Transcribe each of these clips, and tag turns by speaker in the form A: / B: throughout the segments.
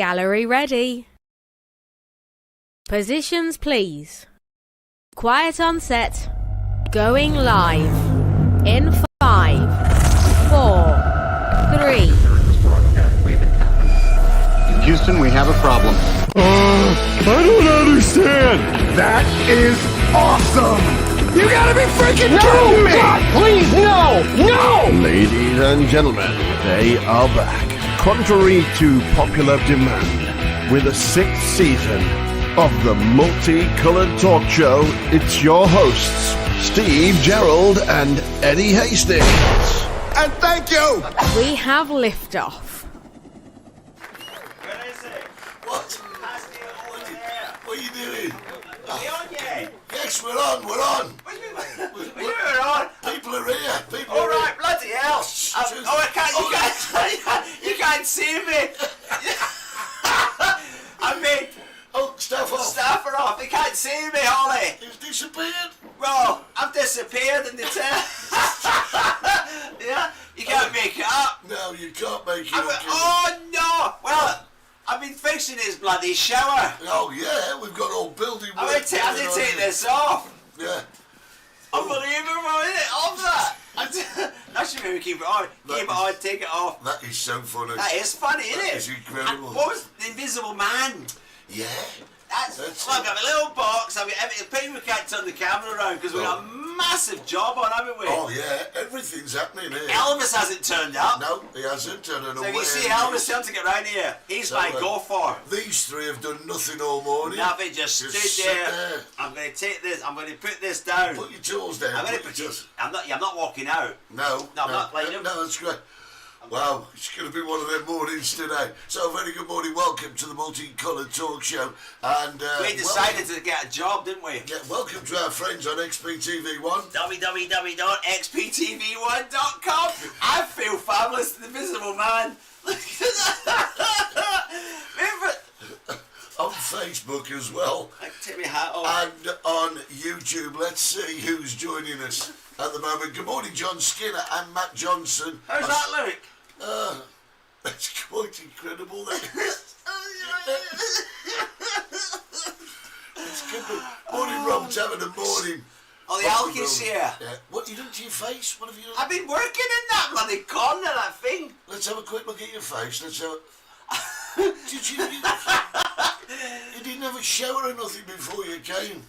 A: Gallery ready. Positions please. Quiet on set. Going live. In 5, 4, 3.
B: Houston, we have a problem.
C: I don't understand. That is awesome. You gotta be freaking kidding me.
B: God, please, no! No!
C: Ladies and gentlemen, they are back. Contrary to popular demand, with the 6th season of the Multicoloured Talk Show, it's your hosts, Steve Gerald and Eddie Hastings. And thank you!
A: We have liftoff.
D: Where is it?
E: What? What are you doing?
D: Are you on yet?
E: Yes, we're on.
D: What do you mean? We're on?
E: People are here. People
D: All
E: are
D: right,
E: here.
D: bloody hell. You can't see me. I mean,
E: Oh, staff off.
D: staff are off. They can't see me, Holly.
E: He's disappeared.
D: Well, I've disappeared in the tent. Yeah, you can't make it up.
E: No, you can't make it.
D: Oh, no. Well, I've been fixing his bloody shower.
E: Oh, yeah, we've got all building
D: I'm
E: work.
D: going to have to take this off.
E: Yeah.
D: Unbelievable, isn't it? Off that. That should maybe keep it on. Keep it on, take it off.
E: That is so funny.
D: That is funny, isn't it?
E: That is incredible.
D: And what was the Invisible Man?
E: Yeah.
D: That's
E: That's
D: look,
E: it.
D: I've got a little box. I've got everything. Pity we can't turn the camera around because we've got a massive job on, haven't we?
E: Oh, yeah, everything's happening here.
D: Elvis hasn't turned up.
E: No, he hasn't. I don't know
D: So if
E: where
D: you see
E: he
D: Elvis,
E: is.
D: tell him to get round here. He's
E: So,
D: my go-for.
E: These three have done nothing all morning.
D: Nothing, just
E: Just
D: stood
E: sit
D: there.
E: there.
D: I'm going to take this. I'm going to put this down.
E: Put your tools down.
D: I'm going to
E: put
D: put
E: your
D: it.
E: tools.
D: I'm not walking out.
E: No,
D: No, I'm not playing him.
E: No, that's great. Wow, it's going to be one of them mornings today. So, very good morning. Welcome to the Multicoloured Talk Show. And
D: We decided to get a job, didn't we?
E: welcome to our friends on XPTV1.
D: www.xptv1.com. I feel fabulous, the Invisible Man.
E: On Facebook as well.
D: I take my hat off.
E: And on YouTube. Let's see who's joining us at the moment. Good morning, John Skinner and Matt Johnson.
D: How's that look?
E: That's quite incredible. It's good. Morning, Rob. Having a morning.
D: Oh, the alky's here.
E: Yeah. What you done to your face? What have you done?
D: I've been working in that bloody corner, that thing.
E: Let's have a quick look at your face. Let's have a... Did you didn't have a shower or nothing before you came?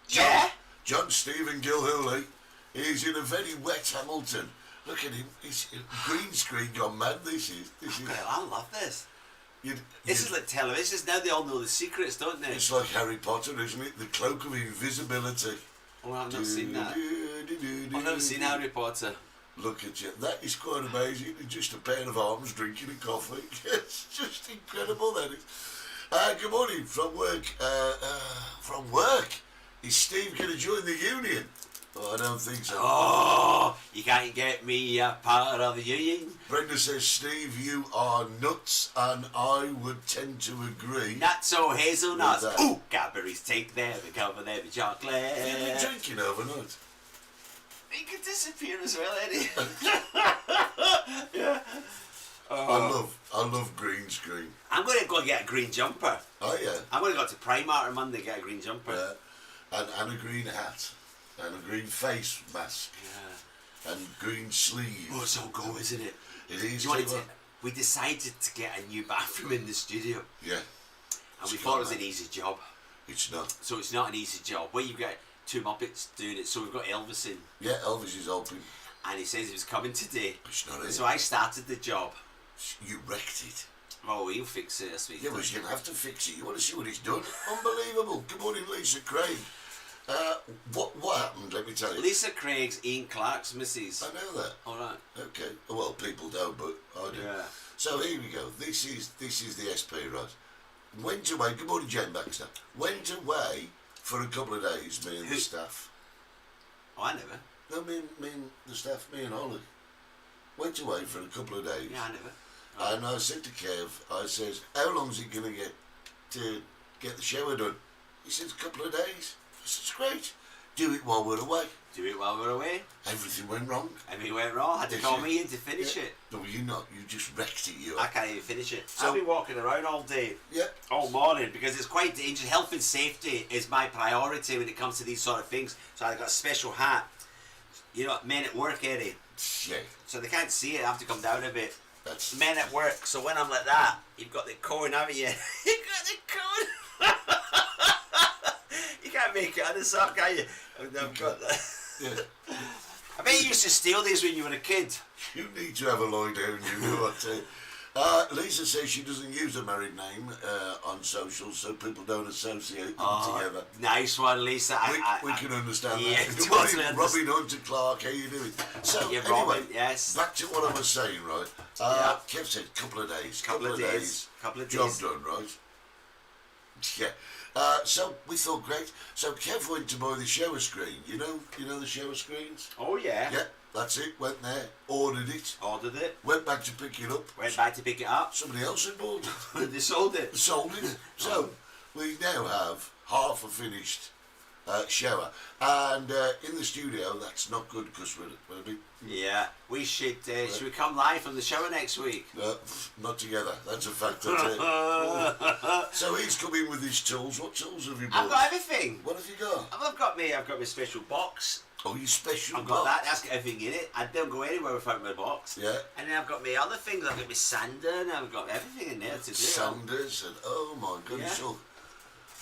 D: Yeah.
E: John Stephen Gilhooly is in a very wet Hamilton. Look at him. He's green screen gone mad. This is.
D: Well, I love this.
E: You'd-
D: This is like television. Now they all know the secrets, don't they?
E: It's like Harry Potter, isn't it? The cloak of invisibility.
D: Oh, I've not seen that. I've never seen Harry Potter.
E: Look at you. That is quite amazing. Just a pair of arms drinking a coffee. It's just incredible, that is. Good morning. From work. From work. Is Steve going to join the union? Oh, I don't think so.
D: Oh, you can't get me part of the union.
E: Brenda says, Steve, you are nuts, and I would tend to agree.
D: Nuts or hazelnuts.
E: With that.
D: Ooh, Cadbury's take there, the cover there, the chocolate.
E: Have you been drinking overnight?
D: He could disappear as well, Eddie. Yeah.
E: I love green screen.
D: I'm going to go get a green jumper.
E: Oh, yeah.
D: I'm going to go to Primark on Monday and get a green jumper.
E: And a green hat. And a green face mask.
D: Yeah.
E: And green sleeves.
D: Oh, it's all go, isn't it?
E: It is.
D: Do you want
E: too,
D: to, we decided to get a new bathroom in the studio.
E: Yeah.
D: And we thought it was an easy job.
E: It's not.
D: So it's not an easy job. Well, you've got two Muppets doing it. So we've got Elvis in.
E: Yeah, Elvis is helping.
D: And he says he was coming today.
E: It's not it.
D: So I started the job.
E: You wrecked it.
D: Oh, he'll fix it. That's what he's
E: Yeah,
D: done.
E: well, he's going to have to fix it. You want to see what he's done? Unbelievable. Good morning, Lisa Craig. What happened? Let me tell you.
D: Lisa Craig's Ian Clark's missus.
E: I know that.
D: All right.
E: Okay. Well, people don't, but I do.
D: Yeah.
E: So here we go. This is the SP, right? Went away. Good morning, Jen Baxter. Went away for a couple of days. Me and the staff.
D: Oh, I never.
E: No, me and the staff. Me and Holly went away for a couple of days.
D: Yeah, I never.
E: And I said to Kev, I says, how long's it going to get the shower done? He says, a couple of days. I said, it's great. do it while we're away.
D: Do it while we're away.
E: Everything went wrong.
D: Everything went wrong. Had to
E: Did
D: call
E: you?
D: me in to finish it.
E: No, you not. You just wrecked it, you.
D: I can't even finish it.
E: So-
D: I've been walking around all day.
E: Yeah.
D: All morning, because it's quite dangerous. Health and safety is my priority when it comes to these sort of things. So I got a special hat. You know, men at work, Eddie.
E: Yeah.
D: So they can't see it. I have to come down a bit.
E: That's
D: Men at work. So when I'm like that, you've got the cone, haven't you? You've got the cone. You can't make it out of sock, can you? I've got that.
E: yeah.
D: I bet you used to steal these when you were a kid.
E: You need to have a lie down, you know what I Lisa says she doesn't use a married name on socials, so people don't associate them together.
D: Nice one, Lisa.
E: We can understand
D: yeah,
E: that.
D: totally
E: Robin Hunter Clark, how you doing? So
D: Yeah,
E: anyway,
D: Robin, yes.
E: back to what I was saying, right?
D: Yeah.
E: Kev said couple of days.
D: Couple of days.
E: Job done, right? Yeah. So we thought, great. So Kev went to buy the shower screen. You know the shower screens?
D: Oh, yeah.
E: Yeah, that's it. Went there, ordered it,
D: Ordered it.
E: went back to pick it up.
D: Went back to pick it up.
E: Somebody else had bought it.
D: They sold it.
E: Sold it. So we now have half a finished shower, and in the studio that's not good because we're a bit
D: Yeah. We should we come live from the shower next week?
E: not together. That's a fact. So he's come in with his tools. What tools have you bought?
D: I've got everything.
E: What have you got?
D: I've got my special box.
E: Oh, you special
D: I've got
E: box.
D: that. That's got everything in it. I don't go anywhere without my box.
E: Yeah.
D: And then I've got my other things. I've got my sander and I've got everything in there to do.
E: Sanders and oh my goodness.
D: Yeah.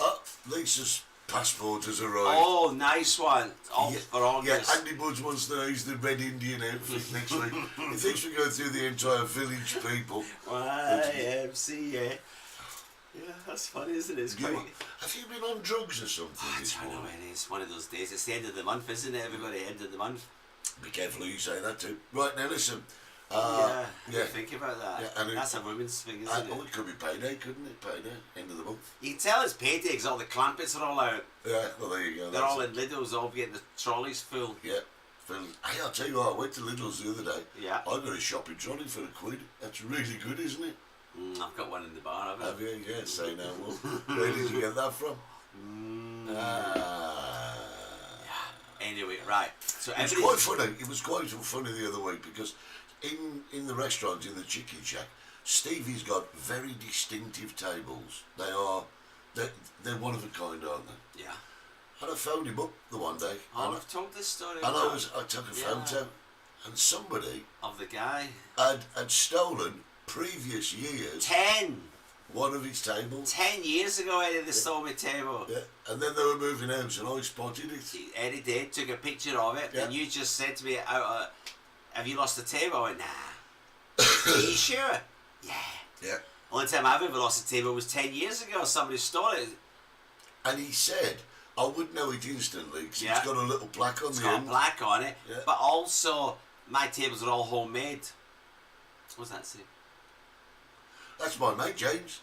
E: Oh, Lisa's passport has arrived.
D: Oh, nice one. Oh, for August.
E: Yeah, Andy Budge wants to know he's the red Indian outfit next week. He thinks we go through the entire village, people.
D: YMCA. Yeah, that's funny, isn't it? It's quite...
E: Have you been on drugs or something
D: I
E: this
D: don't know,
E: morning?
D: it's one of those days. It's the end of the month, isn't it? Everybody, end of the month.
E: Be careful who you say that to. Right, now listen.
D: Yeah.
E: yeah.
D: Think about that.
E: Yeah, and
D: that's a women's thing, isn't it?
E: Oh, it could be payday, couldn't it? Payday, end of the month.
D: You can tell it's payday because all the clampets are all out.
E: Yeah, well, there you go.
D: They're all in Lidl's, all getting the trolleys full.
E: Yeah. Hey, I'll tell you what, I went to Lidl's the other day.
D: Yeah.
E: I got a shopping trolley for £1. That's really good, isn't it?
D: I've got one in the bar, haven't I?
E: Have you? Yeah, say no more. Where did you get that from?
D: Anyway, right. So
E: It was quite funny. It was quite funny the other week because in the restaurant, in the chicken shack, Stevie's got very distinctive tables. They're one of a kind, aren't they?
D: Yeah.
E: And I phoned him up the one day.
D: Oh, I've told this story.
E: And I took a photo, and somebody
D: of the guy.
E: had stolen previous years
D: 10
E: one of his tables.
D: 10 years ago, Eddie, they stole my table.
E: Yeah, and then they were moving out, and I spotted it.
D: Eddie did, took a picture of it,
E: Yeah.
D: and you just said to me, have you lost the table? I went, nah. Are you sure? Yeah.
E: Yeah.
D: Only time I've ever lost a table was 10 years ago. Somebody stole it.
E: And he said, I would know it instantly because
D: Yeah.
E: it's got a little plaque on
D: It's
E: the
D: got a
E: end.
D: plaque on it,
E: Yeah.
D: but also my tables are all homemade. What's that say?
E: That's my mate, James.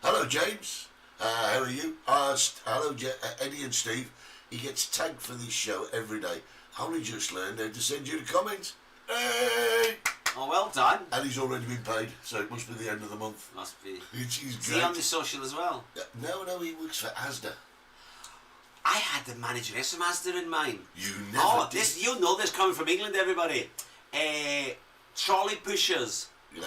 E: Hello, James. How are you? Hello, Eddie and Steve. He gets tagged for this show every day. I only just learned how to send you the comments. Hey!
D: Oh, well done.
E: And he's already been paid, so it must be the end of the month.
D: Must be.
E: He's
D: Is
E: great.
D: he on the social as well?
E: No, he works for Asda.
D: I had the manageress from Asda in mind.
E: You never did.
D: This you'll know this coming from England, everybody. Trolley pushers.
E: Yeah.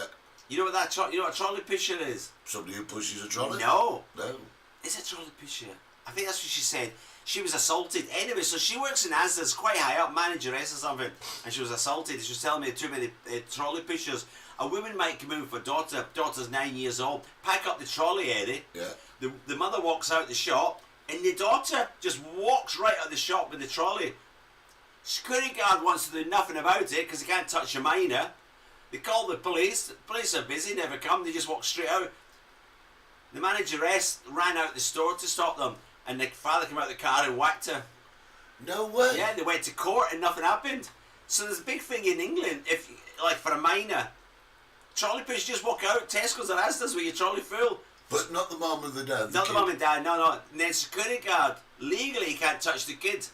D: You know what you know what a trolley pusher is?
E: Somebody who pushes a trolley?
D: No.
E: No.
D: Is it a trolley pusher? I think that's what she said. She was assaulted. Anyway, so she works in Asda, it's quite high up, manageress or something, and she was assaulted. She was telling me too many trolley pushers. A woman might come in with her daughter. Daughter's 9 years old. Pack up the trolley, Eddie.
E: Yeah.
D: The mother walks out the shop, and the daughter just walks right out the shop with the trolley. Security guard wants to do nothing about it because he can't touch a minor. They call the police. The police are busy, never come. They just walk straight out. The manageress ran out the store to stop them, and the father came out the car and whacked her.
E: No way.
D: Yeah, they went to court and nothing happened. So there's a big thing in England, if like for a minor, trolley pushers just walk out, Tesco's and Asda's with your trolley full.
E: But not the mum and the dad.
D: Not the mum and dad, no. And then security guard, legally he can't touch the kid.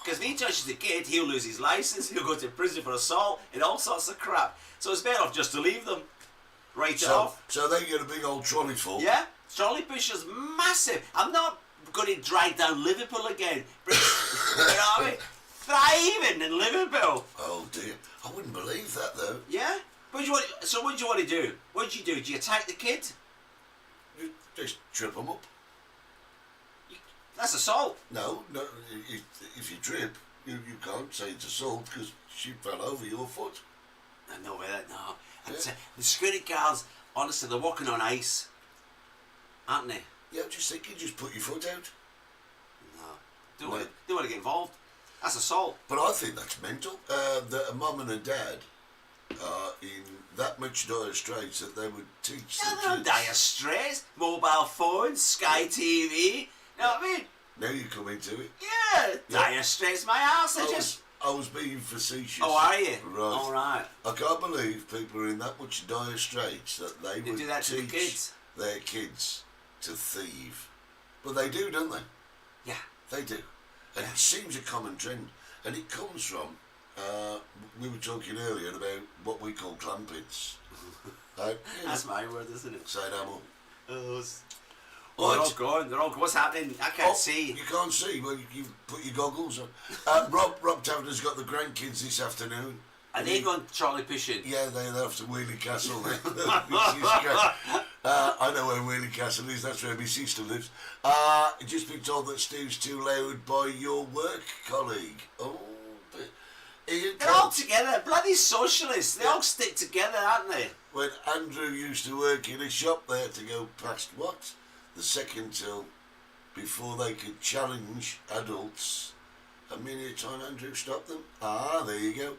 D: Because if he touches the kid, he'll lose his licence, he'll go to prison for assault, and all sorts of crap. So it's better off just to leave them. Write it off.
E: So they get a big old trolley full.
D: Yeah, trolley pushers, massive. I'm not going to drag down Liverpool again. You know what I mean? Thriving in Liverpool.
E: Oh dear, I wouldn't believe that though.
D: Yeah? What do you want, so what do you want to do? What do you do? Do you attack the kid?
E: You just trip them up.
D: That's assault.
E: No, if you trip, you can't say it's assault because she fell over your foot.
D: No, no.
E: Yeah.
D: The security guards, honestly, they're walking on ice. Aren't they?
E: Yeah, just think you just put your foot out.
D: No. Don't want to get involved. That's assault.
E: But I think that's mental. That a mum and a dad are in that much dire straits that they would teach
D: Yeah,
E: the
D: they're on
E: kids.
D: dire straits. Mobile phones, Sky TV. You know what I mean?
E: Now you come into it.
D: Yeah, dire straits my ass.
E: I was being facetious.
D: Oh, are you?
E: Right.
D: All right.
E: I can't believe people are in that much dire straits that they
D: They
E: would
D: do that to the
E: teach
D: kids.
E: their kids to thieve. But they do, don't they?
D: Yeah.
E: They do. And it seems a common trend. And it comes from, we were talking earlier about what we call clampets.
D: That's my word, isn't it?
E: Say no more.
D: Oh, they're all gone. They're all gone. What's happening? I can't see.
E: You can't see. Well, you put your goggles on. Rob Taverner's got the grandkids this afternoon.
D: Are they going trolley pushing?
E: Yeah, they're off to Wheelie Castle then. Which is great. I know where Wheelie Castle is. That's where my sister lives. Just been told that Steve's too loud by your work colleague. Oh, but Ian,
D: They're all together. Bloody socialists. They all stick together, aren't they?
E: when Andrew used to work in a shop there to go past what? The second till before they could challenge adults. A minute time Andrew stopped them. There you go.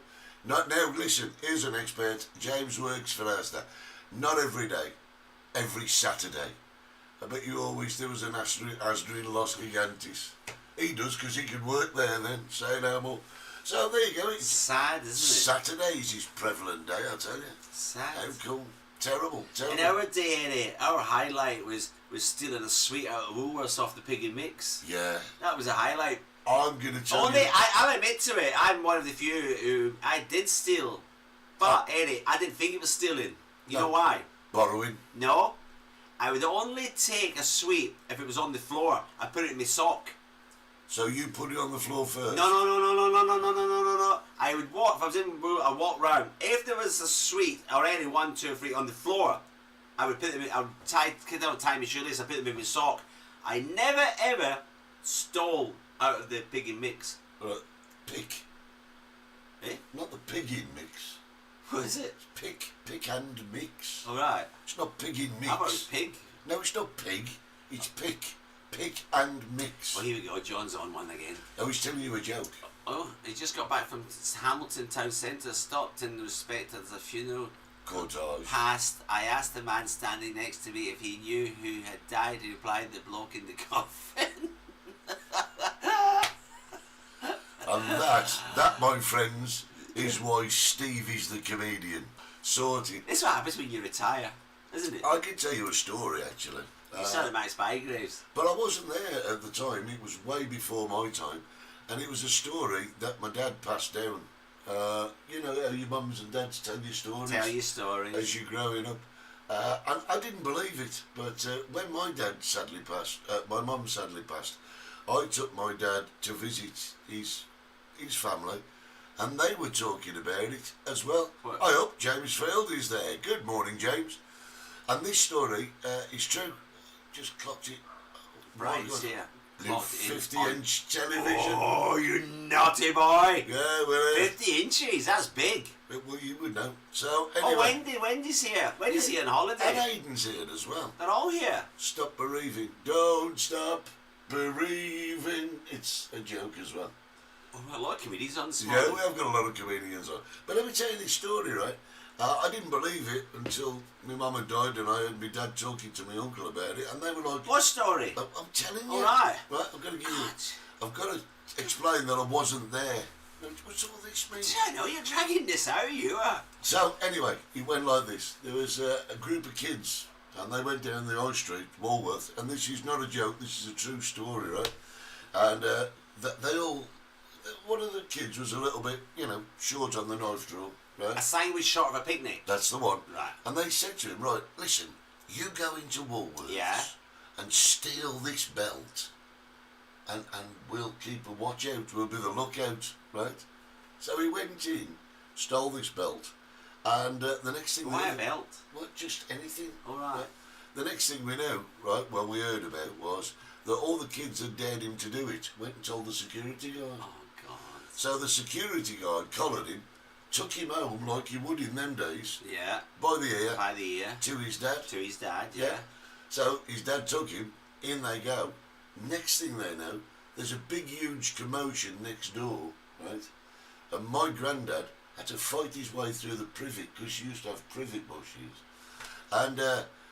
E: Not now, listen, here's an expert. James works for Asda. Not every day, every Saturday. I bet you always there was an Asda in Los Gigantes. He does because he could work there then, say no more. So there you go. It's
D: Sad, isn't it?
E: Saturday's his prevalent day, I tell you.
D: Sad.
E: How cool. Terrible.
D: In our day, innit, our highlight was stealing a sweet out of Woolworths off the pig and mix.
E: Yeah.
D: That was a highlight.
E: I'm going to tell
D: Only,
E: you.
D: I'll admit to it, I'm one of the few who I did steal. But, Eddie, I didn't think it was stealing. You
E: No.
D: know why?
E: Borrowing.
D: No. I would only take a sweet if it was on the floor. I put it in my sock.
E: So you put it on the floor first?
D: No. I would walk, if I was in I walk round. If there was a sweet already 1, 2, 3 on the floor, I would put them in, I would tie my shoelace, I put them in my sock. I never ever stole out of the pig and mix.
E: Right. Pick.
D: Eh?
E: Not the pig in mix.
D: What is it?
E: Pick and mix.
D: Alright.
E: It's not pig in mix.
D: How about it was pig?
E: No, it's not pig. It's pick. Pick and mix.
D: Oh, here we go, John's on one again.
E: I was telling you a joke.
D: Oh, he just got back from Hamilton Town Centre, stopped in respect of the funeral.
E: Cortage.
D: Passed. I asked the man standing next to me if he knew who had died. He replied, the bloke in the coffin.
E: And that, my friends, is why Steve is the comedian. Sorted.
D: This is what happens when you retire, isn't it?
E: I can tell you a story, actually.
D: You sound like Max Bygraves.
E: But I wasn't there at the time. It was way before my time. And it was a story that my dad passed down. You know how your mums and dads tell you stories?
D: Tell your stories.
E: As you're growing up. And I didn't believe it. But when my dad sadly passed, my mum sadly passed, I took my dad to visit his family. And they were talking about it as well.
D: What?
E: I hope James Field is there. Good morning, James. And this story is true. Just clocked it.
D: Right,
E: God.
D: here.
E: New
D: Clocked in
E: 50-inch television.
D: Oh, you naughty boy.
E: Yeah, well,
D: 50 inches, that's big.
E: well, you would know. So, anyway.
D: Oh, Wendy's here. Wendy's here on holiday.
E: And Aiden's here as well.
D: They're all here.
E: Stop bereaving. Don't stop bereaving. It's a joke as well.
D: Oh, a lot of comedies on this
E: Yeah,
D: morning.
E: we have got a lot of comedians on. But let me tell you this story, right? I didn't believe it until my mum had died and I heard my dad talking to my uncle about it, and they were like,
D: What story?
E: I'm telling you.
D: All right.
E: Right, I've got to give you...
D: God.
E: I've got to explain that I wasn't there. What's all this mean?
D: I know you're dragging this out, you are.
E: So, anyway, it went like this. There was a group of kids, and they went down the High Street, Walworth, and this is not a joke, this is a true story, right? And they all... One of the kids was a little bit, short on the knife drawer, right?
D: A sandwich short of a picnic.
E: That's the one.
D: Right.
E: And they said to him, right, listen, you go into Woolworths
D: Yeah.
E: and steal this belt and we'll keep a watch out. We'll be the lookout, right? So he went in, stole this belt, and the next thing
D: Why a belt?
E: Well, just anything.
D: All right.
E: The next thing we know, right, well, we heard about was that all the kids had dared him to do it. Went and told the security guard.
D: Oh, God.
E: So the security guard collared him, took him home like you would in them days,
D: Yeah.
E: by the ear,
D: By the ear.
E: to his dad.
D: To his dad, yeah.
E: So his dad took him, in they go. Next thing they know, there's a big, huge commotion next door, right? And my granddad had to fight his way through the privet, because she used to have privet bushes. And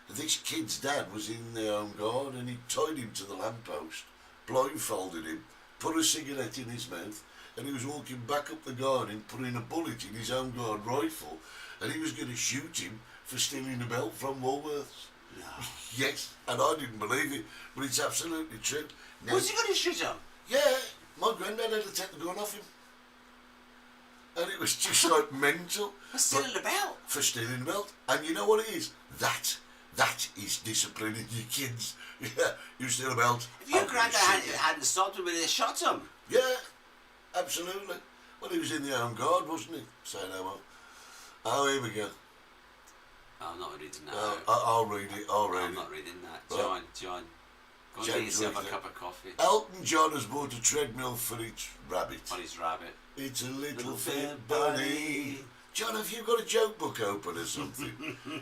E: this kid's dad was in the home guard, and he tied him to the lamppost, blindfolded him, put a cigarette in his mouth, and he was walking back up the garden, putting a bullet in his home guard rifle, and he was going to shoot him for stealing the belt from Woolworths.
D: No.
E: Yes, and I didn't believe it, but it's absolutely true. Now,
D: Was he going to shoot him?
E: yeah, my granddad had to take the gun off him. And it was just like mental.
D: For stealing the belt?
E: For stealing the belt. And you know what it is? That is disciplining your kids. Yeah, you steal a belt.
D: If your
E: I'm gonna
D: granddad
E: shoot you.
D: hadn't stopped him, would have shot him?
E: Yeah, absolutely. Well, he was in the home guard, wasn't he? Say no more. Oh, here we go.
D: I'm not reading that.
E: I'll read it.
D: I'm not reading that.
E: Right.
D: John. Go and
E: James
D: get yourself a
E: reads it.
D: cup of coffee.
E: Elton John has bought a treadmill for its rabbit.
D: On his rabbit.
E: It's a little
D: Little
E: fit
D: fit
E: bunny.
D: bunny.
E: John, have you got a joke book open or something?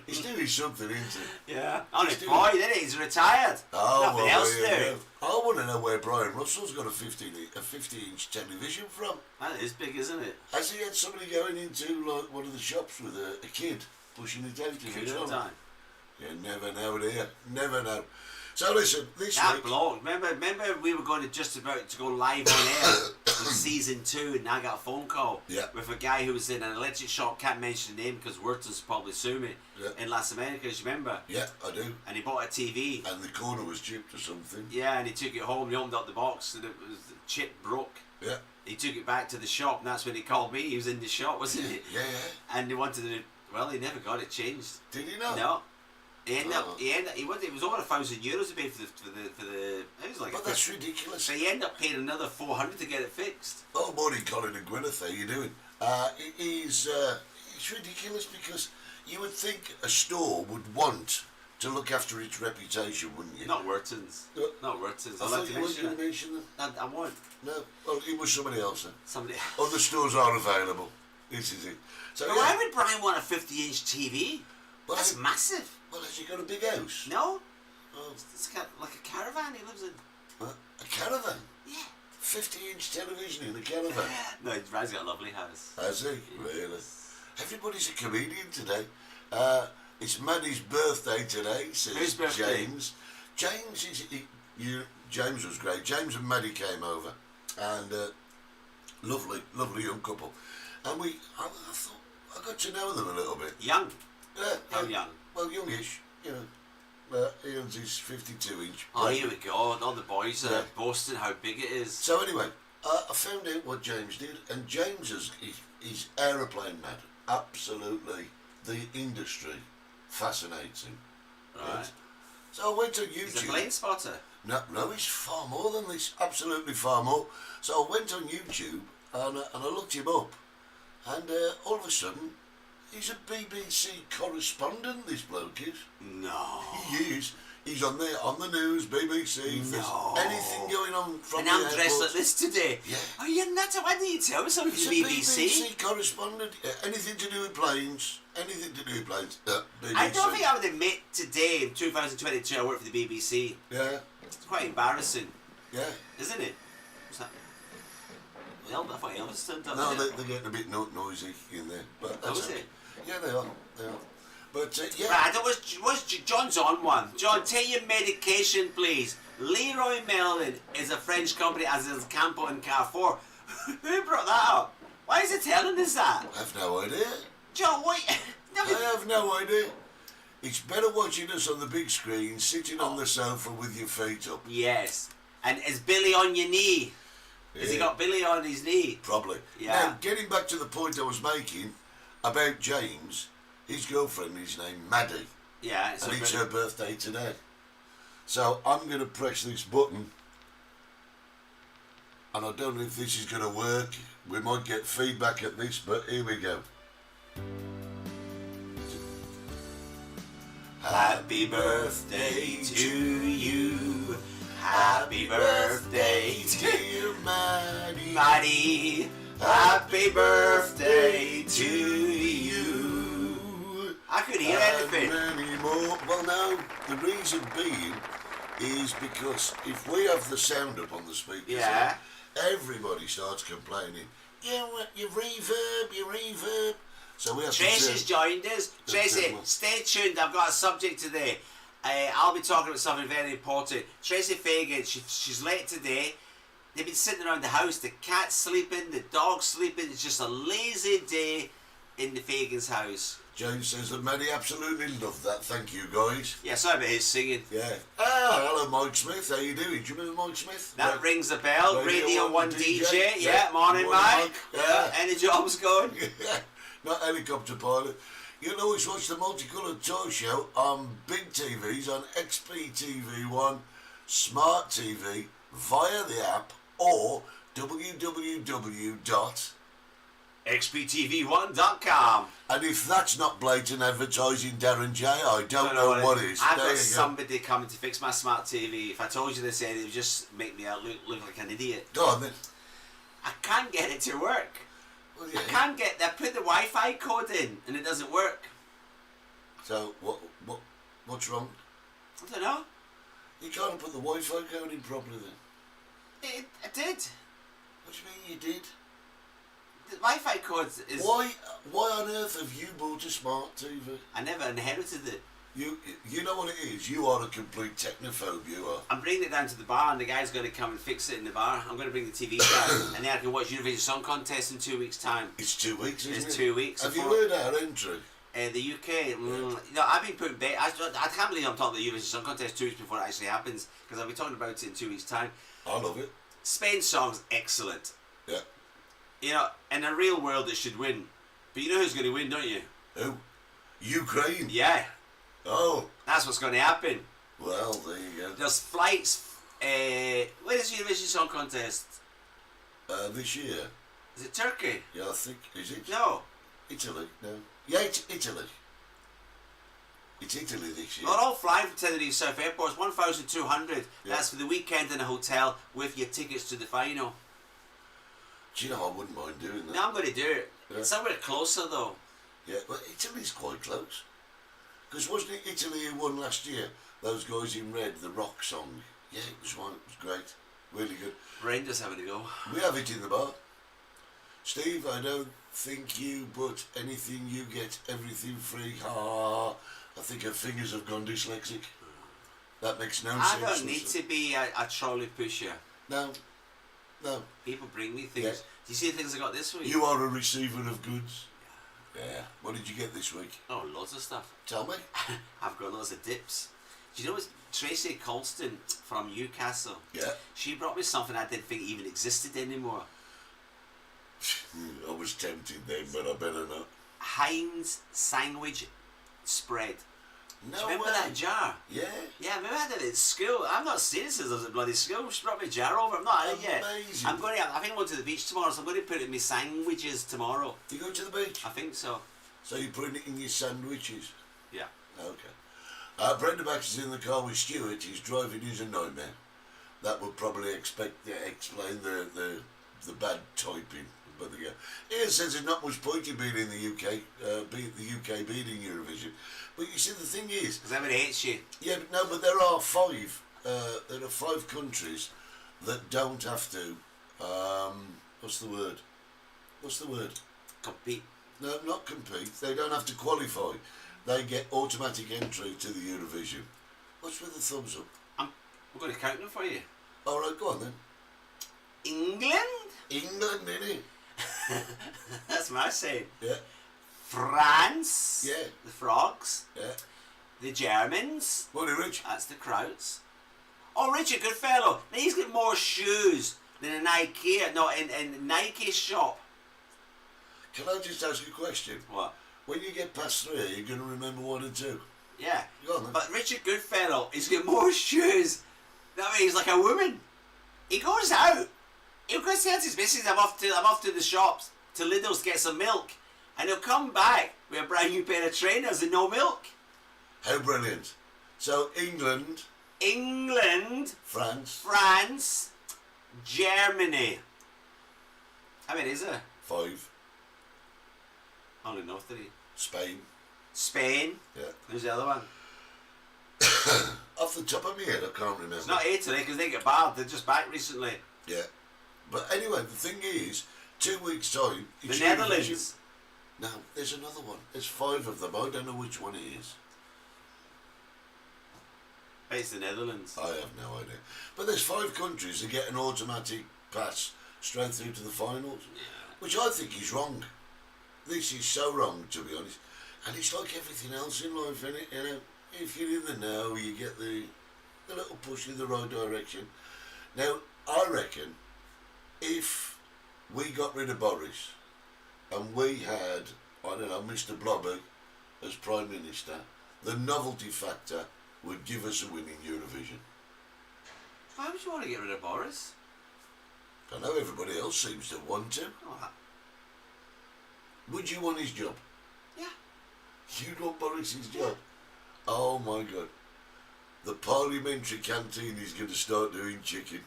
E: He's doing something, isn't he?
D: Yeah. On his
E: doing-
D: boy, isn't he? He's retired. Nothing
E: well,
D: else to
E: there you
D: do.
E: go. I want to know where Brian Russell's got a 50-inch television from.
D: That is big, isn't it?
E: Has he had somebody going into like one of the shops with a kid pushing it out in
D: Could
E: the
D: have
E: trolley?
D: done.
E: You never know, dear. Never know. So listen, this
D: That
E: week...
D: bloke. Remember we were going to just about to go live on air with season 2, and I got a phone call
E: Yeah.
D: with a guy who was in an electric shop. Can't mention the name because Wharton's probably sue me.
E: Yeah.
D: In Las Americas, you remember?
E: Yeah, I do.
D: And he bought a TV.
E: And the corner was chipped or something.
D: Yeah, and he took it home. He opened up the box, and it was the chip broke.
E: Yeah.
D: He took it back to the shop, and that's when he called me. He was in the shop, wasn't he?
E: Yeah.
D: And he wanted to. Well, he never got it changed.
E: Did he not?
D: No. He ended up.
E: Oh.
D: It was over €1,000 to pay for the. It was like.
E: But that's ridiculous.
D: So he ended up paying another 400 to get it fixed.
E: Oh, morning, Colin and Gwyneth. How you doing? It's ridiculous because you would think a store would want to look after its reputation, wouldn't you?
D: Not Wharton's.
E: No.
D: Not Wharton's.
E: I
D: I'd
E: thought
D: like to
E: you weren't
D: mention
E: going to
D: it.
E: mention them.
D: I won't.
E: No. Well, it was somebody else then.
D: Somebody.
E: Other stores are available. This is it. So
D: But why would Brian want a 50-inch TV?
E: Well,
D: That's massive.
E: Well, has he got a big house?
D: No.
E: Oh,
D: It's got like a caravan he lives in.
E: a caravan?
D: Yeah.
E: 50-inch television in a caravan?
D: No, Brian's got a lovely house.
E: Has he? Really? Everybody's a comedian today. It's Maddie's birthday today, says
D: Whose birthday?
E: James. James was great. James and Maddie came over, and lovely young couple. And I thought I got to know them a little bit.
D: Young.
E: Yeah,
D: How young?
E: Well, youngish, you know. He owns his 52-inch.
D: Oh, here we go. All the boys are
E: Yeah.
D: boasting how big it is.
E: So anyway, I found out what James did, and James is aeroplane mad. Absolutely, the industry fascinates him.
D: Right.
E: So I went on
D: He's a
E: YouTube.
D: plane spotter.
E: No, he's far more than this. Absolutely far more. So I went on YouTube and I looked him up, and all of a sudden, he's a BBC correspondent. This bloke is.
D: No.
E: He is. He's on there on the news, BBC. If there's
D: No.
E: anything going on from
D: And
E: the
D: I'm dressed
E: airport,
D: like this today.
E: Yeah.
D: Oh, you're nuts. Why didn't you tell me something
E: He's
D: from
E: a
D: the BBC?
E: BBC correspondent. Anything to do with planes. Anything to do with planes. BBC.
D: I don't think I would admit today, in 2022, I work for the BBC.
E: Yeah,
D: It's quite embarrassing,
E: yeah.
D: isn't it? What's that? Well, I thought Elvis turned up.
E: No, they're getting a bit noisy in there. But that's
D: is
E: okay.
D: it?
E: Yeah, they are. But yeah.
D: Right, that was John's on one. John, take your medication, please. Leroy Merlin is a French company, as is Campo and Carrefour. Who brought that up? Why is he telling us that?
E: I have no idea.
D: John, what?
E: I have no idea. It's better watching us on the big screen, sitting on the sofa with your feet up.
D: Yes. And is Billy on your knee? Has he
E: Yeah.
D: got Billy on his knee?
E: Probably.
D: Yeah.
E: Now, getting back to the point I was making about James, his girlfriend is named Maddie,
D: Yeah. It's
E: and
D: a
E: it's
D: bit-
E: her birthday today. So I'm going to press this button. And I don't know if this is going to work. We might get feedback at this, but here we go. Happy birthday to you. Happy birthday, dear Maddie.
D: Maddie, happy birthday to you. I couldn't hear anything.
E: Many more. Well, no, the reason being is because if we have the sound up on the speakers,
D: Yeah.
E: everybody starts complaining. Your reverb. So we have
D: Tracy's
E: to
D: joined us. Tracy, stay tuned. I've got a subject today. I'll be talking about something very important. Tracy Fagan, she's late today. They've been sitting around the house. The cat's sleeping, the dog's sleeping. It's just a lazy day in the Fagan's house.
E: James says that Maddie absolutely loved that. Thank you, guys.
D: Yeah, sorry about his singing.
E: Yeah. Hello, Mike Smith. How you doing? Do you remember Mike Smith?
D: That rings a bell. Radio 1 DJ. Yeah,
E: Yeah.
D: morning, Mike.
E: Yeah.
D: Yeah, any jobs going?
E: Not helicopter pilot. You can always watch the Multicoloured Talk Show on big TVs, on XPTV1, Smart TV, via the app, or
D: XPTV1.com.
E: And if that's not blatant advertising, Darren J, I don't know what is.
D: I've
E: There
D: got
E: you go.
D: somebody coming to fix my smart TV. If I told you this, it would just make me look like an idiot.
E: Go on then.
D: I can't get it to work.
E: Well,
D: I
E: yeah.
D: can't get. I put the Wi-Fi code in and it doesn't work.
E: So what's wrong?
D: I don't know.
E: You can't put the Wi-Fi code in properly then.
D: I did.
E: What do you mean you did?
D: The Wi-Fi code is.
E: Why on earth have you bought a smart TV?
D: I never inherited it.
E: You know what it is? You are a complete technophobe, you are.
D: I'm bringing it down to the bar and the guy's going to come and fix it in the bar. I'm going to bring the TV down and then I can watch Eurovision Song Contest in 2 weeks' time.
E: It's 2 weeks, isn't it?
D: It's 2 weeks.
E: Have you heard our entry?
D: The UK, I've been putting bait. I can't believe I'm talking about the Eurovision Song Contest 2 weeks before it actually happens because I'll be talking about it in 2 weeks' time.
E: I love it.
D: Spain's song's excellent.
E: Yeah.
D: You know, in a real world it should win. But you know who's going to win, don't you?
E: Who? Ukraine?
D: Yeah.
E: Oh.
D: That's what's going to happen.
E: Well, there you go.
D: There's flights. Where's the Eurovision Song Contest?
E: This year?
D: Is it Turkey?
E: Yeah, I think. Is it?
D: No.
E: Italy? No. Yeah, it's Italy. It's Italy this year.
D: Not all flying from Tenerife South Airport. It's 1,200.
E: Yeah.
D: That's for the weekend in a hotel with your tickets to the final.
E: Do you know, I wouldn't mind doing that.
D: Now I'm going to do it.
E: Yeah.
D: It's somewhere closer though.
E: Yeah, but Italy's quite close. Because wasn't it Italy who won last year? Those guys in red, the rock song. Yeah, it was one. It was great. Really good.
D: Brenda's having to go.
E: We have it in the bar. Steve, I don't think you, but anything you get, everything free. I think her fingers have gone dyslexic. That makes no sense.
D: I don't need to be a trolley pusher.
E: No.
D: People bring me things.
E: Yeah.
D: Do you see the things I got this week?
E: You are a receiver of goods. Yeah. What did you get this week?
D: Oh, loads of stuff.
E: Tell me.
D: I've got loads of dips. Do you know it's Tracy Colston from Newcastle?
E: Yeah.
D: She brought me something I didn't think even existed anymore.
E: I was tempted then, but I better not.
D: Heinz sandwich spread.
E: No
D: Do you remember
E: way.
D: that jar?
E: Yeah.
D: Yeah, I remember I had it at school. I'm not seen it since I was at bloody school. She brought me a jar over. I'm not had it yet.
E: Amazing.
D: I think I'm going to the beach tomorrow, so I'm going to put it in my sandwiches tomorrow.
E: You go to the beach?
D: I think so.
E: So you're putting it in your sandwiches?
D: Yeah.
E: Okay. Brenda Baxter's in the car with Stuart. His driving is a nightmare. That would probably explain the bad typing. But the Ian says there's not much point in being in the UK, the UK beating Eurovision. But you see, the thing is,
D: Because everybody hates you.
E: yeah, but no, but there are five countries that don't have to. What's the word?
D: Compete.
E: No, not compete. They don't have to qualify. They get automatic entry to the Eurovision. What's with the thumbs up?
D: I'm going to count them for you.
E: All right, go on then.
D: England?
E: England, innit?
D: That's my saying.
E: Yeah,
D: France?
E: Yeah.
D: The Frogs?
E: yeah.
D: The Germans?
E: Morning, Rich.
D: That's the Krauts. Oh, Richard Goodfellow. Now he's got more shoes than an IKEA. No, in Nike shop.
E: Can I just ask you a question?
D: What?
E: When you get past 3, you're going to remember 1 and 2.
D: Yeah.
E: Go on then.
D: But Richard Goodfellow, he's got more shoes. That means he's like a woman. He goes out He'll go say to his missus, I'm off to the shops, to Lidl's to get some milk. And he'll come back with a brand new pair of trainers and no milk.
E: How brilliant. So England,
D: France, Germany. How many is there?
E: 5.
D: Only know 3.
E: Spain. Yeah.
D: Who's the other one?
E: Off the top of my head, I can't remember.
D: It's not Italy because they get barred. They're just back recently.
E: Yeah. But anyway, the thing is, 2 weeks' time...
D: The Netherlands.
E: No, there's another one. There's 5 of them. I don't know which one it is.
D: It's the Netherlands.
E: I have no idea. But there's 5 countries that get an automatic pass straight through to the finals, which I think is wrong. This is so wrong, to be honest. And it's like everything else in life, isn't it? You know, if you're in the know, you get the little push in the right direction. Now, I reckon if we got rid of Boris and we had, I don't know, Mr. Blobby as Prime Minister, the novelty factor would give us a win in Eurovision.
D: Why would you want to get rid of Boris?
E: I know everybody else seems to want to.
D: Oh,
E: Would you want his job?
D: yeah.
E: You'd want Boris's job? Oh my God. The parliamentary canteen is going to start doing chicken.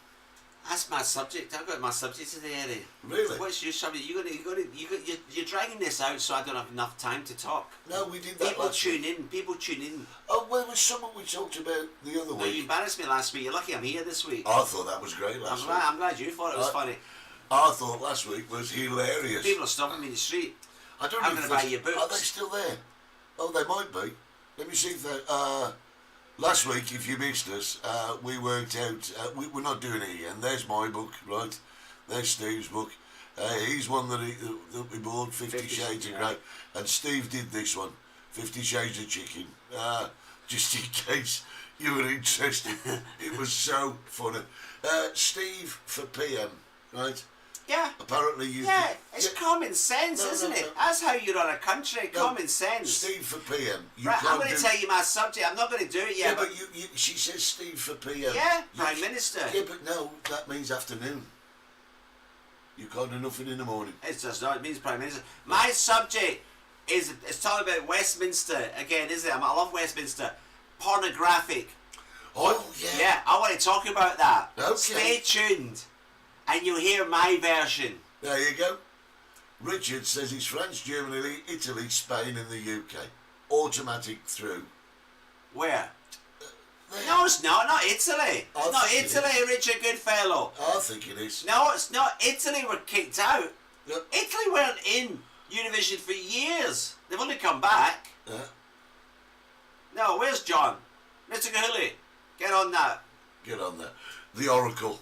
D: That's my subject. I've got my subject today, Eddie.
E: Really?
D: What's your subject? You're dragging this out so I don't have enough time to talk.
E: No, we did that
D: People
E: last
D: tune
E: week.
D: in. People tune in.
E: Oh, well, it was something we talked about the other
D: No, you
E: week.
D: embarrassed me last week. You're lucky I'm here this week.
E: I thought that was great last week.
D: I'm glad you thought it was funny.
E: I thought last week was hilarious.
D: People are stopping me in the street.
E: I don't
D: I'm
E: know if
D: going to buy your
E: Are they
D: books.
E: still there? Oh, they might be. Let me see if they... last week, if you missed us, we worked out... we're not doing it again. There's my book, right? There's Steve's book. He's one that we bought, 50 Shades of Grey. And Steve did this one, 50 Shades of Chicken. Just in case you were interested. It was so funny. Steve for PM, right?
D: Yeah.
E: Apparently you...
D: Yeah, it's common sense, isn't it?
E: No.
D: That's how you run a country,
E: No,
D: common sense.
E: Steve for PM. You
D: Right,
E: can't
D: I'm going to tell you my subject. I'm not going to do it
E: Yeah,
D: yet.
E: but she says Steve for PM.
D: Yeah,
E: You-
D: Prime Minister.
E: Yeah, but no, that means afternoon. You can't do nothing in the morning.
D: It's just not, it means Prime Minister. My subject is, it's talking about Westminster again, isn't it? I love Westminster. Pornographic.
E: Oh, yeah.
D: Yeah, I want to talk about that.
E: Okay.
D: Stay tuned and you'll hear my version.
E: There you go. Richard says it's France, Germany, Italy, Spain and the UK. Automatic through.
D: Where?
E: There.
D: No, it's not. Not Italy.
E: I
D: It's not
E: think it
D: Italy, Richard Goodfellow.
E: I think it is.
D: No, it's not. Italy were kicked out.
E: Yep.
D: Italy weren't in Eurovision for years. They've only come back.
E: Yeah.
D: No, where's John? Mr. Gahuli, get on that.
E: Get on there. The Oracle.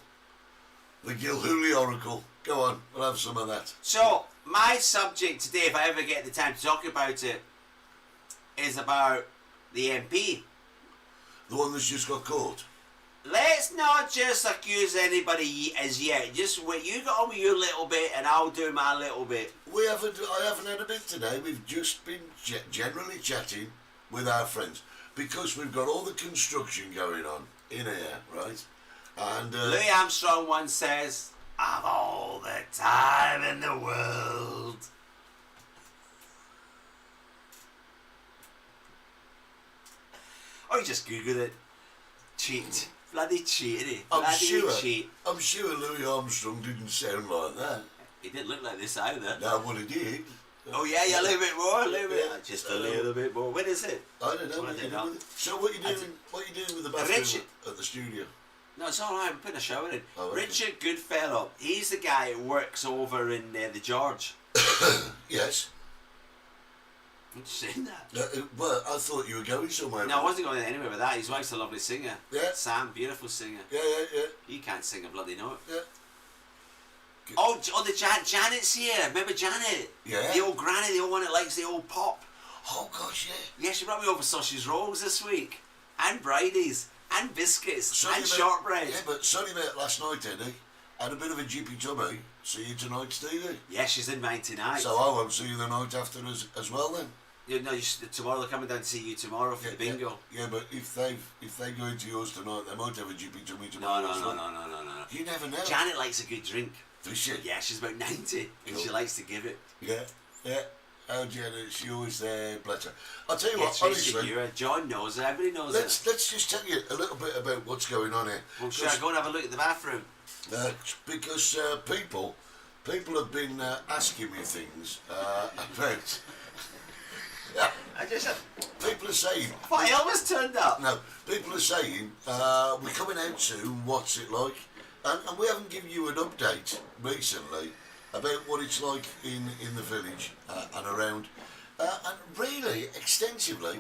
E: The Gilhooly Oracle. Go on, we'll have some of that.
D: So, my subject today, if I ever get the time to talk about it, is about the MP.
E: The one that's just got caught.
D: Let's not just accuse anybody as yet. Just wait. You get on with your little bit and I'll do my little bit.
E: I haven't had a bit today. We've just been generally chatting with our friends because we've got all the construction going on in here, right? And
D: Louis Armstrong once says, "I've all the time in the world." Or you just Google it. Cheat. Bloody cheat, innit? Bloody cheat.
E: I'm sure Louis Armstrong didn't sound like that.
D: He didn't look like this either.
E: No, well, he did.
D: Oh yeah, a little bit more, a little bit.
E: Yeah.
D: Just a little bit more. When is it?
E: I don't know.
D: I
E: What you
D: don't know.
E: doing with it? So what you doing? What you doing with the bathroom
D: Richard.
E: at the studio?
D: No, it's alright, I'm putting a shower in.
E: Oh, okay.
D: Richard Goodfellow, he's the guy who works over in the George.
E: Yes.
D: I'm just saying that.
E: Well, I thought you were going somewhere.
D: No, I wasn't going anywhere with that. His wife's a lovely singer.
E: Yeah.
D: Sam, beautiful singer.
E: Yeah.
D: He can't sing a bloody note.
E: Yeah.
D: Oh, Janet's here. Remember Janet?
E: Yeah.
D: The old granny, the old one that likes the old pop.
E: Oh gosh, yeah.
D: Yeah, she brought me over sausage rolls this week. And Bridie's. And biscuits. And shortbread.
E: Yeah, but Sonny met last night, Eddie. Had a bit of a jippy tummy. See you tonight, Stevie.
D: Yeah, she's in mine tonight.
E: So I won't see you the night after as well then.
D: Tomorrow they're coming down to see you tomorrow for the bingo.
E: Yeah, but if they go into yours tonight, they might have a GP to me
D: No.
E: tomorrow. No. You never know.
D: Janet likes a good drink.
E: Does she?
D: Yeah, she's about 90 and she likes to give it.
E: Yeah. Oh, Janet, she always there, bless her. I'll tell you what,
D: Tracy
E: honestly.
D: John knows it, everybody knows
E: Let's just tell you a little bit about what's going on here.
D: Well, should I go and have a look at the bathroom?
E: Because people have been asking me things about. People are saying.
D: What, Elvis turned up?
E: No, people are saying we're coming out soon. What's it like? And we haven't given you an update recently about what it's like in the village and around. And really, extensively,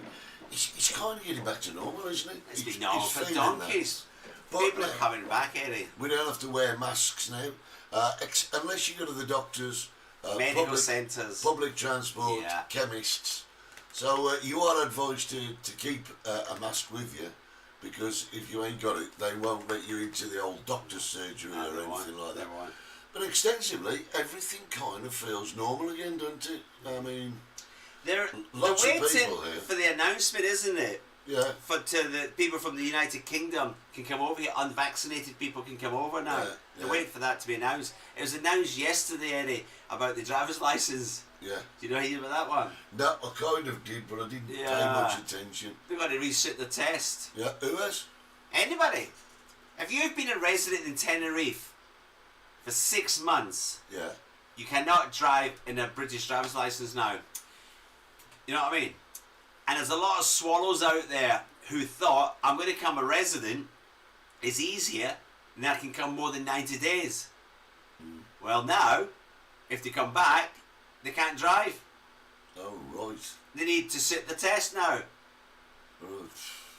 E: it's kind of getting back to normal, isn't it?
D: It's been normal for donkeys. People are coming back, Eddie.
E: We don't have to wear masks now, unless you go to the doctors,
D: medical centres,
E: public transport, chemists. So you are advised to keep a mask with you, because if you ain't got it, they won't let you into the old doctor's surgery or anything like that. But extensively, everything kind of feels normal again, doesn't it? I mean,
D: they're
E: lots of
D: waiting
E: people here
D: for the announcement, isn't it?
E: Yeah.
D: To the people from the United Kingdom can come over here. Unvaccinated people can come over now. They're waiting for that to be announced. It was announced yesterday, Eddie, about the driver's license.
E: Yeah.
D: Do you know anything about that one?
E: No, I kind of did, but I didn't pay much attention.
D: They've got to resit the test.
E: Yeah, who has?
D: Anybody. If you've been a resident in Tenerife for 6 months, you cannot drive in a British driver's license now. You know what I mean? And there's a lot of swallows out there who thought, I'm going to become a resident, it's easier, and I can come more than 90 days. Well, now, if they come back, they can't drive.
E: Oh, right.
D: They need to sit the test now.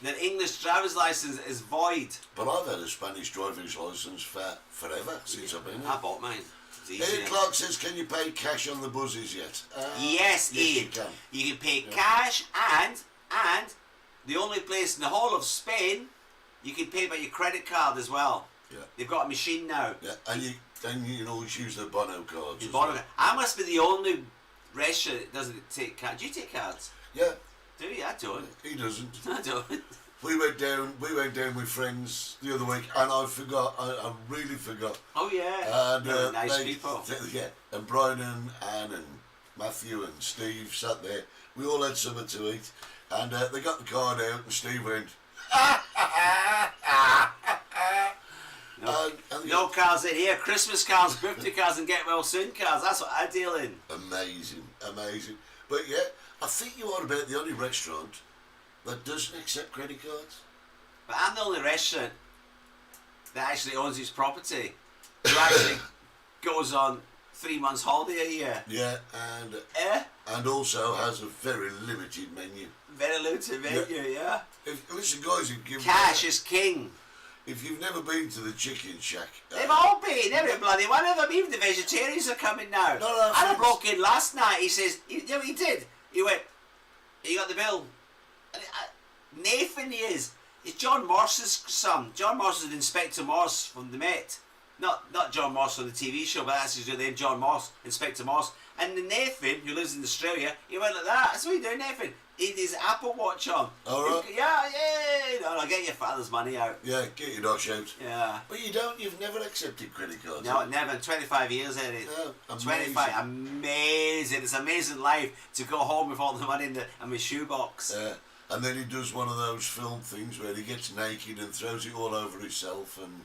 D: The English driver's license is void.
E: But I've had a Spanish driver's license for forever since I've been here.
D: I bought mine.
E: Ian Clark says, can you pay cash on the buses yet?
D: Yes, Ian. You can pay cash, and the only place in the whole of Spain you can pay by your credit card as well.
E: Yeah.
D: They've got a machine now.
E: Yeah, and you can always use the Bono cards.
D: I must be the only restaurant that doesn't take cards. Do you take cards?
E: Yeah.
D: Do you? I don't.
E: He doesn't.
D: I don't.
E: We went down with friends the other week, and I forgot. I really forgot.
D: Oh yeah.
E: And
D: nice people.
E: Yeah, and Brian and Anne and Matthew and Steve sat there. We all had something to eat, and they got the card out, and Steve went.
D: No cards in here. Christmas cards, birthday cards, and get well soon cards. That's what I deal in.
E: Amazing. But yeah, I think you are about the only restaurant that doesn't accept credit cards.
D: But I'm the only restaurant that actually owns its property, who actually goes on 3 months holiday a year.
E: Yeah, and also has a very limited menu.
D: Very limited menu, yeah.
E: Listen, guys,
D: cash is king.
E: If you've never been to the Chicken Shack,
D: they've all been, every bloody one of them. Even the vegetarians are coming now.
E: No,
D: I had a bloke in last night. He says, you know what he did? He went, you got the bill. Nathan, he is. It's John Morse's son. John Morse is Inspector Morse from the Met. Not John Morse on the TV show, but that's his real name, John Morse, Inspector Morse. And the Nathan, who lives in Australia, he went like that. That's what you do, Nathan. He had his Apple Watch on.
E: All right.
D: Yeah. No, get your father's money out.
E: Yeah, get your dosh out.
D: Yeah.
E: But you've never accepted credit cards.
D: No, never. 25 years, Eddie.
E: Yeah,
D: 25. Amazing. It's amazing life to go home with all the money in my shoebox.
E: Yeah. And then he does one of those film things where he gets naked and throws it all over himself and...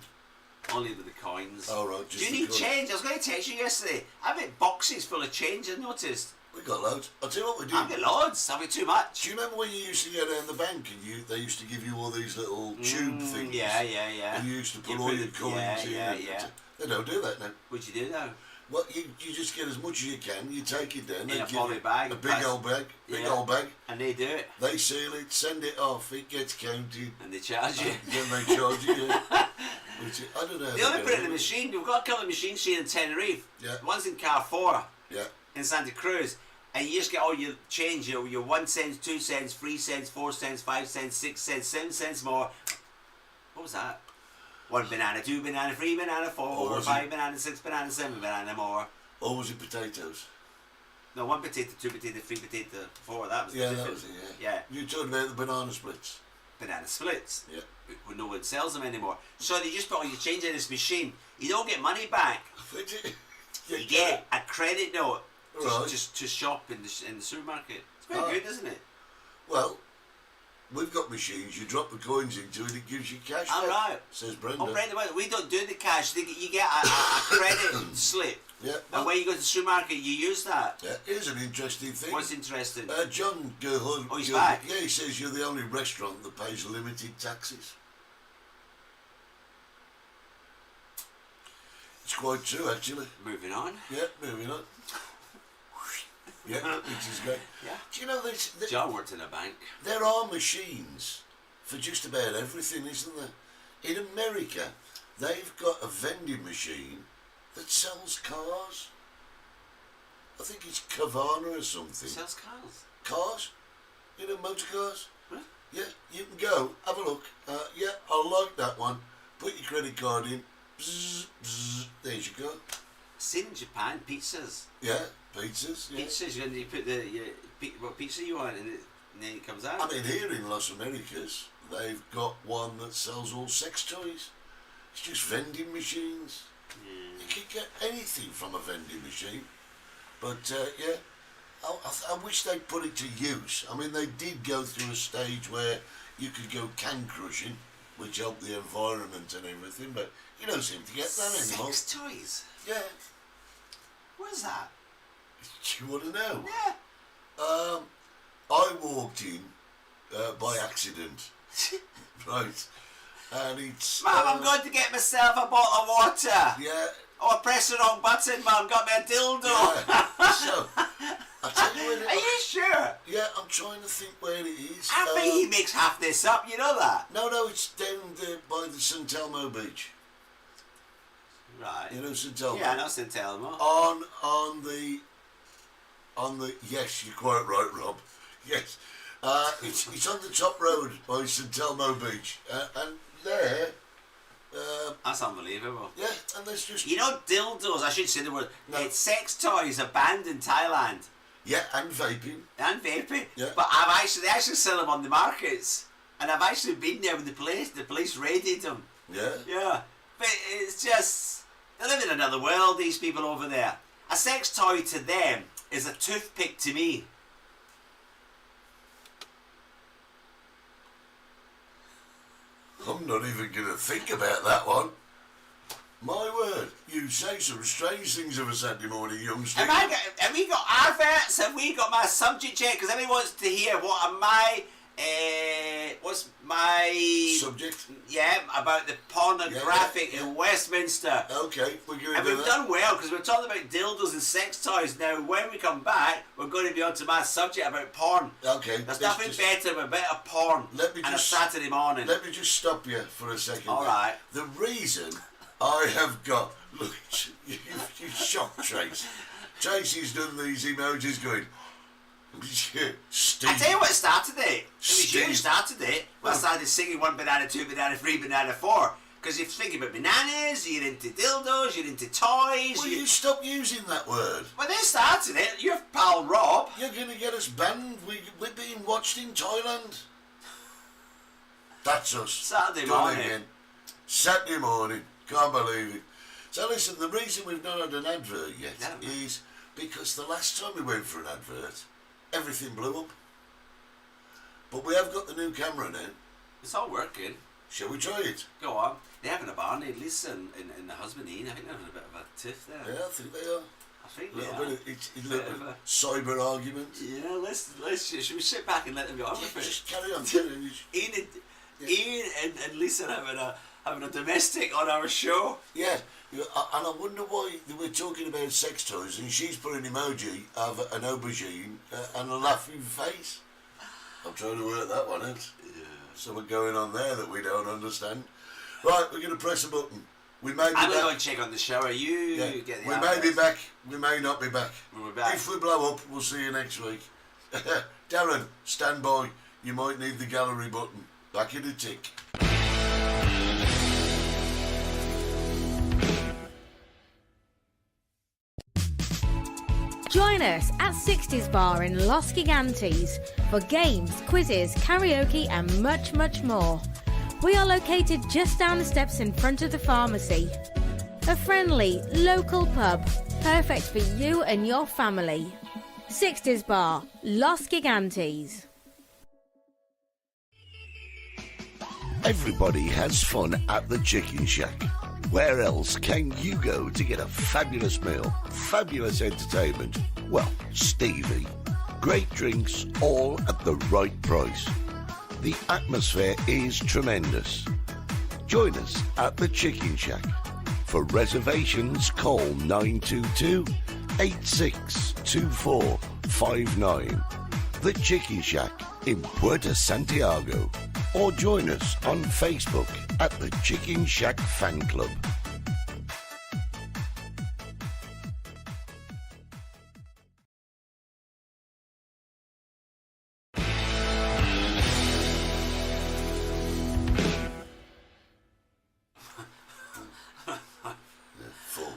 D: Only with the coins.
E: Oh, right.
D: Do you need change? I was going to text you yesterday. I've got boxes full of change, I noticed.
E: We got loads. I'll tell you what we do.
D: I've got loads. I've got too much.
E: Do you remember when you used to go down the bank and they used to give you all these little tube things?
D: Yeah.
E: And you used to put all your coins in.
D: Yeah.
E: They don't do that now.
D: What'd you do now?
E: Well, you just get as much as you can. You take it down.
D: In a poly bag.
E: A big old bag.
D: And they do it.
E: They seal it, send it off. It gets counted.
D: And they charge you.
E: Then they charge you. I don't know.
D: They only put it in the machine. We've got a couple of machines here in Tenerife.
E: Yeah.
D: One's in Carrefour.
E: Yeah.
D: In Santa Cruz. And you just get all your change, your 1 cent, 2 cents, 3 cents, 4 cents, 5 cents, 6 cents, 7 cents more. What was that? 1 banana, 2 banana, 3 banana, 4, 5 banana, 6 banana, 7 banana more.
E: Or was it potatoes?
D: No, 1 potato, 2 potato, 3 potato, 4. That was the
E: Yeah,
D: difference.
E: that was it,
D: Yeah.
E: You're talking about the banana splits.
D: Banana splits.
E: Yeah.
D: When no one sells them anymore. So they just put all your change in this machine. You don't get money back. You get a credit note
E: Right.
D: just to shop in the supermarket. It's very good, isn't it?
E: Well, we've got machines. You drop the coins into it, it gives you cash
D: All
E: back,
D: right.
E: says Brenda.
D: Oh, Brenda, we don't do the cash. You get a credit slip.
E: Yeah.
D: And when you go to the supermarket, you use that.
E: Yeah, here's an interesting thing.
D: What's interesting?
E: John Gerhard.
D: Oh, he's back.
E: Yeah, he says you're the only restaurant that pays limited taxes. It's quite true, actually.
D: Moving on.
E: Yeah, moving on. Yeah, which is great.
D: Yeah.
E: Do you know
D: John worked in a bank.
E: there are machines for just about everything, isn't there? In America, they've got a vending machine that sells cars. I think it's Carvana or something.
D: Sells cars.
E: Cars? You know, motor cars?
D: What?
E: Yeah, you can go, have a look. Yeah, I like that one. Put your credit card in. Bzz, bzz, there you go.
D: Seen in Japan, pizzas.
E: Yeah, pizzas. Yeah.
D: Pizzas, you put what pizza you want, and then it comes out.
E: I mean, here in Las Americas, they've got one that sells all sex toys. It's just vending machines. You can get anything from a vending machine. But, yeah, I wish they'd put it to use. I mean, they did go through a stage where you could go can crushing, which helped the environment and everything, but you don't seem to get that anymore.
D: Sex toys?
E: Yeah.
D: What is that?
E: Do you want to know?
D: Yeah.
E: I walked in by accident. Right. And it's...
D: Mum, I'm going to get myself a bottle of water.
E: Yeah.
D: Oh, I pressed the wrong button, Mum. Got me a dildo.
E: Yeah. So, I'll tell you where it
D: Are you sure?
E: Yeah, I'm trying to think where it is.
D: I think he makes half this up. You know that?
E: No, it's down there by the St. Elmo beach.
D: Right.
E: You know St. Elmo?
D: Yeah, I know St. Elmo.
E: On the yes, you're quite right, Rob. Yes, it's on the top road by St. Elmo Beach, and there.
D: That's unbelievable.
E: Yeah, and there's just
D: You know, dildos, I should say the word.
E: No.
D: It's sex toys are banned in Thailand.
E: yeah, and vaping.
D: And vaping.
E: Yeah.
D: But they actually sell them on the markets. And I've actually been there with the police raided them.
E: Yeah,
D: Yeah. But it's just, they live in another world, these people over there. A sex toy to them is a toothpick to me.
E: I'm not even going to think about that one. My word, you say some strange things of a Saturday morning, youngster.
D: Have we got adverts? Have we got my subject check? Because everyone wants to hear what's my
E: Subject?
D: Yeah, about the pornographic in Westminster.
E: Okay, we're going to
D: And
E: do
D: we've
E: that.
D: done well because we're talking about dildos and sex toys. Now, when we come back, we're going to be on to my subject about porn.
E: Okay,
D: There's
E: let's
D: nothing
E: just-
D: better than a bit of porn
E: Let me
D: on
E: just-
D: a Saturday morning.
E: Let me just stop you for a second.
D: All
E: there.
D: right.
E: The reason I have got... Look, you shocked Trace. Tracy's done these emojis going... Steve.
D: I tell you what started it. It was you who
E: Steve.
D: started it. Well, I started singing 1 banana, 2 banana, 3 banana, 4. Because if you're thinking about bananas, you're into dildos, you're into toys.
E: Will you stop using that word?
D: Well, they started it. Your pal Rob.
E: You're going to get us banned. We're being watched in Thailand. That's us.
D: Saturday
E: Done
D: morning.
E: again. Saturday morning. Can't believe it. So listen, the reason we've not had an advert yet
D: Yeah.
E: is because the last time we went for an advert, everything blew up. But we have got the new camera now.
D: It's all working.
E: Shall we try it?
D: Go on. They're having a Barney, Lisa and the husband Ian. I think they're having a bit of a tiff there.
E: Yeah, I think they are.
D: I think
E: A little
D: they are.
E: bit of, it's a little
D: Bit
E: bit
D: of
E: of
D: a-
E: cyber argument.
D: Yeah, let's should we sit back and let them go on
E: Yeah,
D: with it?
E: just carry on. Carry on.
D: Ian and Lisa having a domestic on our show.
E: Yeah, and I wonder why they were talking about sex toys and she's put an emoji of an aubergine and a laughing face. I'm trying to work that one out.
D: Yeah.
E: Something going on there that we don't understand. Right, we're going to press a button. We may be
D: I'm going to go
E: back.
D: and check on the shower. You
E: Yeah,
D: get the
E: we may be
D: adverts.
E: back. We may not be back.
D: We'll be back.
E: If we blow up, we'll see you next week. Darren, stand by. You might need the gallery button. Back in a tick.
A: Join us at 60s Bar in Los Gigantes for games, quizzes, karaoke and much, much more. We are located just down the steps in front of the pharmacy. A friendly, local pub, perfect for you and your family. 60s Bar, Los Gigantes.
C: Everybody has fun at the Chicken Shack. Where else can you go to get a fabulous meal, fabulous entertainment? Well, Stevie. Great drinks, all at the right price. The atmosphere is tremendous. Join us at the Chicken Shack. For reservations, call 922 862459. The Chicken Shack in Puerto Santiago. Or join us on Facebook at the Chicken Shack Fan Club.
E: Full.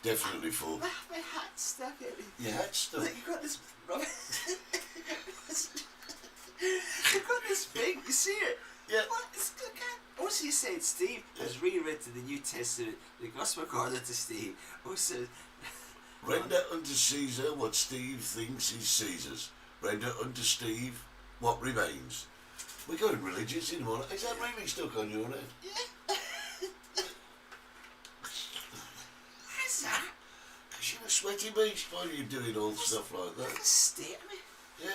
E: Definitely full.
D: My hat's stuck in it.
E: Your hat's stuck.
D: Look, you've got this rubbish. You've got this thing, you see it?
E: Yeah.
D: What? Also, you said Steve has rewritten the New Testament, the Gospel according to Steve. Also,
E: Render unto Caesar what Steve thinks is Caesar's. Render unto Steve what remains. We're going religious in one. Is that really stuck on your head?
D: yeah. What's that?
E: Because you're a sweaty beach. Why are you doing all stuff like
D: Look at
E: that?
D: the state of me.
E: Yeah.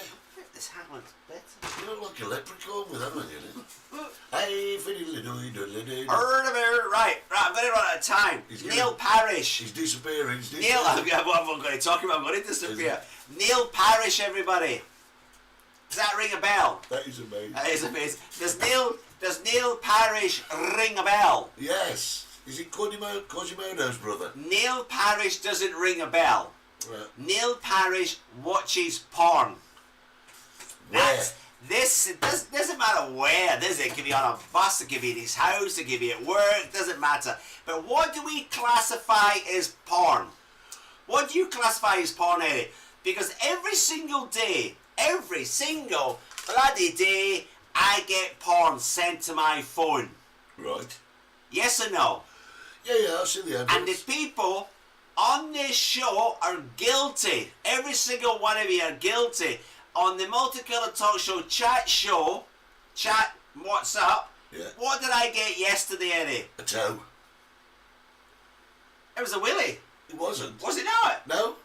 D: This hat looks better.
E: You look like a leprechaun with that on you. Hey, fiddly-doo-doo-doo-doo.
D: Right, I'm very run out of time.
E: He's
D: Neil
E: gonna-
D: Parrish.
E: He's disappearing.
D: Neil, I'm going to talk about. I'm going to disappear. Neil Parrish, everybody. Does that ring a bell?
E: That is amazing.
D: That is amazing. Does Neil Parrish ring a bell?
E: Yes. Is it Quasimodo's brother?
D: Neil Parrish doesn't ring a bell.
E: Right.
D: Neil Parrish watches porn.
E: Where?
D: It doesn't matter where, does it? It could be on a bus, it could be in his house, it could be at work, doesn't matter. But what do we classify as porn? What do you classify as porn, Eddie? Because every single bloody day, I get porn sent to my phone.
E: Right.
D: Yes or no?
E: Yeah, I see the evidence.
D: And the people on this show are guilty. Every single one of you are guilty. On the Multicoloured Talk Show, what's up?
E: Yeah.
D: What did I get yesterday, Eddie?
E: A toe.
D: It was a willy.
E: It wasn't.
D: Was it not?
E: No.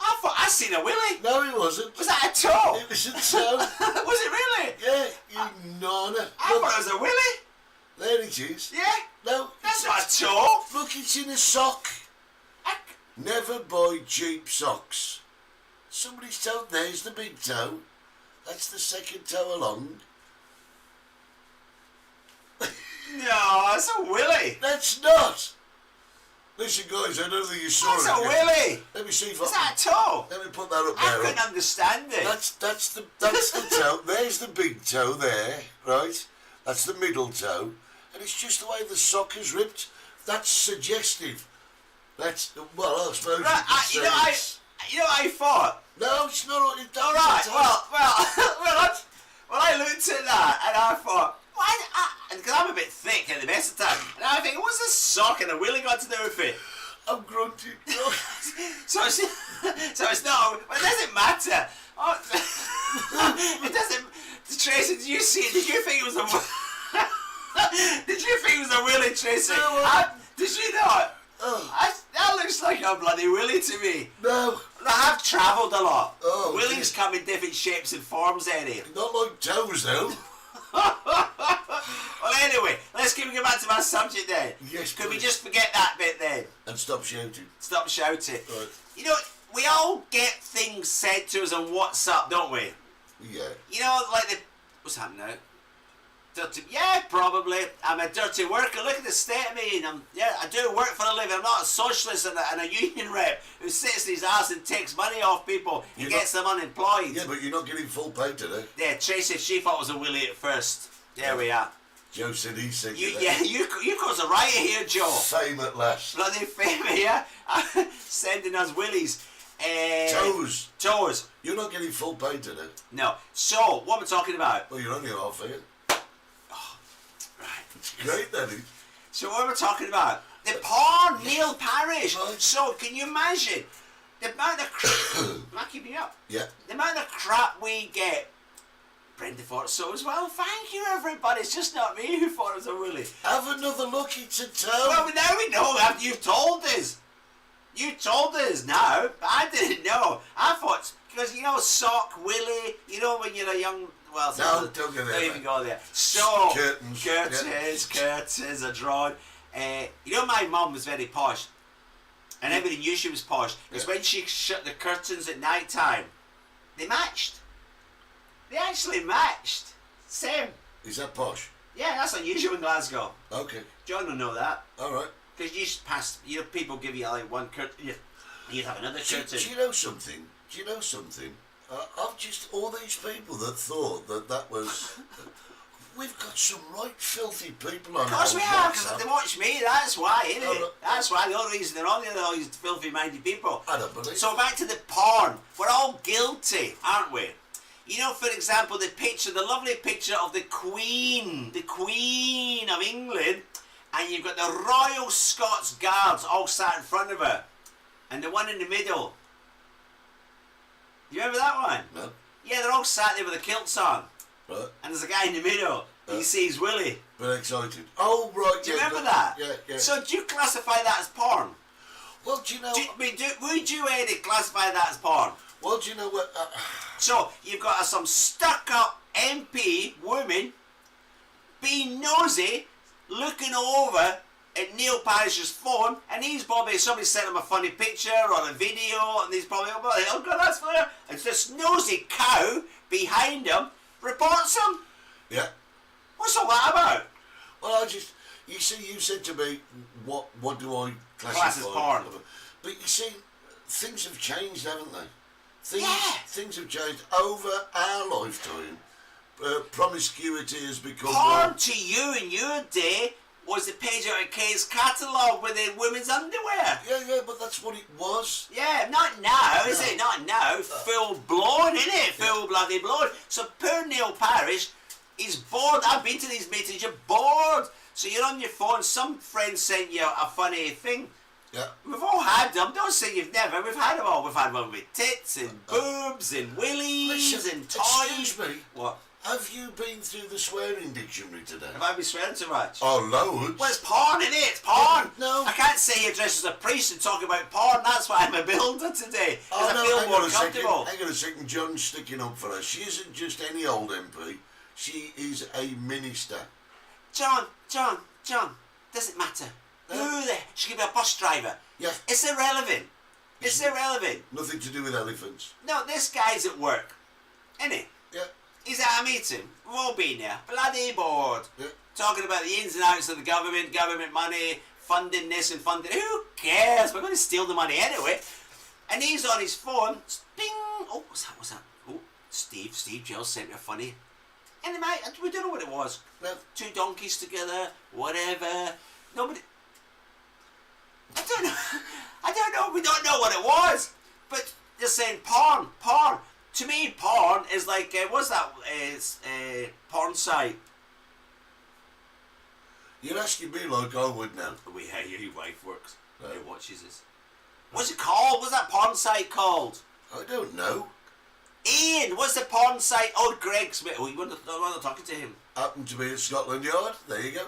D: I thought I seen a willy.
E: No, it wasn't.
D: Was that a toe?
E: It was a toe.
D: Was it really?
E: Yeah, you nonna.
D: I thought it was a willy.
E: There it is.
D: Yeah?
E: No.
D: That's not a toe.
E: Look, it's in a sock. Never buy cheap socks. Somebody's toe. There's the big toe. That's the second toe along.
D: No, that's a willy.
E: That's not. Listen, guys, I don't think you saw
D: That's
E: it.
D: a willy.
E: Let me see if
D: Is
E: I
D: that
E: can.
D: a toe?
E: Let me put that up
D: I
E: there.
D: couldn't understand it.
E: That's the toe. There's the big toe there, right? That's the middle toe, and it's just the way the sock is ripped. That's suggestive. That's well, I suppose.
D: Right,
E: you could say
D: you know what I thought?
E: no, it's not. It
D: All right. Well, I looked at that and I thought, why? Because I'm a bit thick at the best of time, and I think, what's this sock and a willy got to do with it?
E: I'm grunting.
D: So it's not. Well, it doesn't matter. Oh, it doesn't. Tracy, did you see it? Did you think it was a? Did you think it was a willy, Tracy?
E: No,
D: did you not?
E: Oh.
D: That looks like a bloody willy to me.
E: No,
D: I have travelled a lot.
E: Oh,
D: Willies
E: dear.
D: come in different shapes and forms, Eddie.
E: not like toes though.
D: Well, anyway, let's get back to my subject then.
E: Yes,
D: Could we
E: please.
D: just forget that bit then?
E: And stop shouting.
D: Stop shouting.
E: Right.
D: You know, we all get things said to us on WhatsApp, don't we?
E: Yeah.
D: You know, like what's happening now? Dirty, yeah, probably. I'm a dirty worker. Look at the state of me. I do work for a living. I'm not a socialist and a union rep who sits in his ass and takes money off people and
E: You're
D: gets them unemployed.
E: Yeah, but you're not getting full pay today.
D: Yeah, Tracy, she thought it was a willy at first. There we are.
E: Joe said he said
D: You
E: that.
D: caused a riot here, Joe.
E: Fame at last.
D: Bloody fame here. Sending us willies.
E: Toes.
D: Toes.
E: You're not getting full pay today.
D: No. So, what we're talking about?
E: Well, you're only half here.
D: Right.
E: It's great, that is.
D: So, what we're talking about? The porn, Neil Parrish.
E: Right.
D: So, can you imagine the amount of crap? Am I keeping you up?
E: Yeah.
D: The amount of crap we get. Brenda thought so as well. Thank you, everybody. It's just not me who thought it was a willy.
E: Have another look, it's a toe.
D: Well, now we know after you've told us. You told us now, but I didn't know. I thought, because you know, sock, willy, you know, when you're a young, well,
E: No, don't go there,
D: Don't even
E: mate.
D: go there. So,
E: Curtains,
D: curtains are drawn. You know, my mum was very posh, and everybody knew she was posh, because when she shut the curtains at night time, they matched. They actually matched. Same.
E: Is that posh?
D: Yeah, that's unusual in Glasgow.
E: Okay.
D: John will know that.
E: All right.
D: Because you just pass, you know, people give you like one curtain, you'd have another curtain.
E: Do you know something? I've just, all these people that thought that was... we've got some right filthy people on
D: Of course
E: our
D: we have,
E: WhatsApp.
D: because they watch me, that's why, isn't
E: Oh,
D: it?
E: no.
D: That's why, the only reason they're on there are all these filthy-minded people.
E: I don't believe
D: So
E: it.
D: back to the porn. We're all guilty, aren't we? You know, for example, the lovely picture of the Queen of England, and you've got the Royal Scots Guards all sat in front of her, and the one in the middle. You remember that one?
E: No?
D: Yeah, they're all sat there with their kilts on,
E: Right.
D: and there's a guy in the middle. You see his willy.
E: Very excited. Oh, right.
D: Do you remember that?
E: Yeah.
D: So do you classify that as porn?
E: Well, do you know...
D: Would you, Eddie, classify that as porn?
E: Well, do you know what...
D: So, you've got some stuck-up MP woman being nosy, looking over at Neil Parrish's phone, and he's probably, somebody sent him a funny picture or a video, and he's probably, oh God, that's funny. And this nosy cow behind him reports him.
E: yeah.
D: What's all that about?
E: Well, you see, you said to me, what do I classify?
D: Class as porn.
E: But you see, things have changed, haven't they? Things have changed over our lifetime. Promiscuity has become...
D: Porn to you in your day was the page out of Kay's catalogue with the women's underwear.
E: Yeah, but that's what it was.
D: Yeah, not now, is
E: No.
D: it? Not now. Full blown, isn't it? Full bloody blown. So poor Neil Parrish, he's bored. I've been to these meetings, you're bored. So you're on your phone, some friend sent you a funny thing.
E: Yeah.
D: We've all had them. Don't say you've never. We've had them all. We've had one with tits and boobs and willies
E: Listen,
D: and toys.
E: excuse me.
D: What?
E: Have you been through the swearing dictionary today?
D: Have I been swearing too much?
E: Oh, loads.
D: Well, it's porn, isn't it? It's porn.
E: No.
D: I can't say you're dressed as a priest and talk about porn. That's why I'm a builder today. Because I feel
E: hang
D: more
E: on a second.
D: comfortable.
E: Hang on a second. John's sticking up for her. She isn't just any old MP. She is a minister.
D: John, doesn't matter. Who the... She could be a bus driver.
E: Yeah.
D: It's irrelevant. It's irrelevant.
E: Nothing to do with elephants.
D: No, this guy's at work. Isn't he?
E: Yeah.
D: He's at a meeting. We've all been there. Bloody bored.
E: Yeah.
D: Talking about the ins and outs of the government money, funding this and funding... Who cares? We're going to steal the money anyway. And he's on his phone. Ding! Oh, what's that? Oh, Steve Gill sent me a funny... And we don't know what it was.
E: No.
D: Two donkeys together, whatever. Nobody... I don't know. We don't know what it was. But they're saying porn. To me, porn is like, what's that porn site?
E: You're asking me like I would now.
D: We hear your wife works.
E: No.
D: Who watches this? What's it called? What's that porn site called?
E: I don't know.
D: Ian, what's the porn site? Oh, Greg Smith. Oh, you want to talking to him?
E: Happened to be at Scotland Yard. There you go.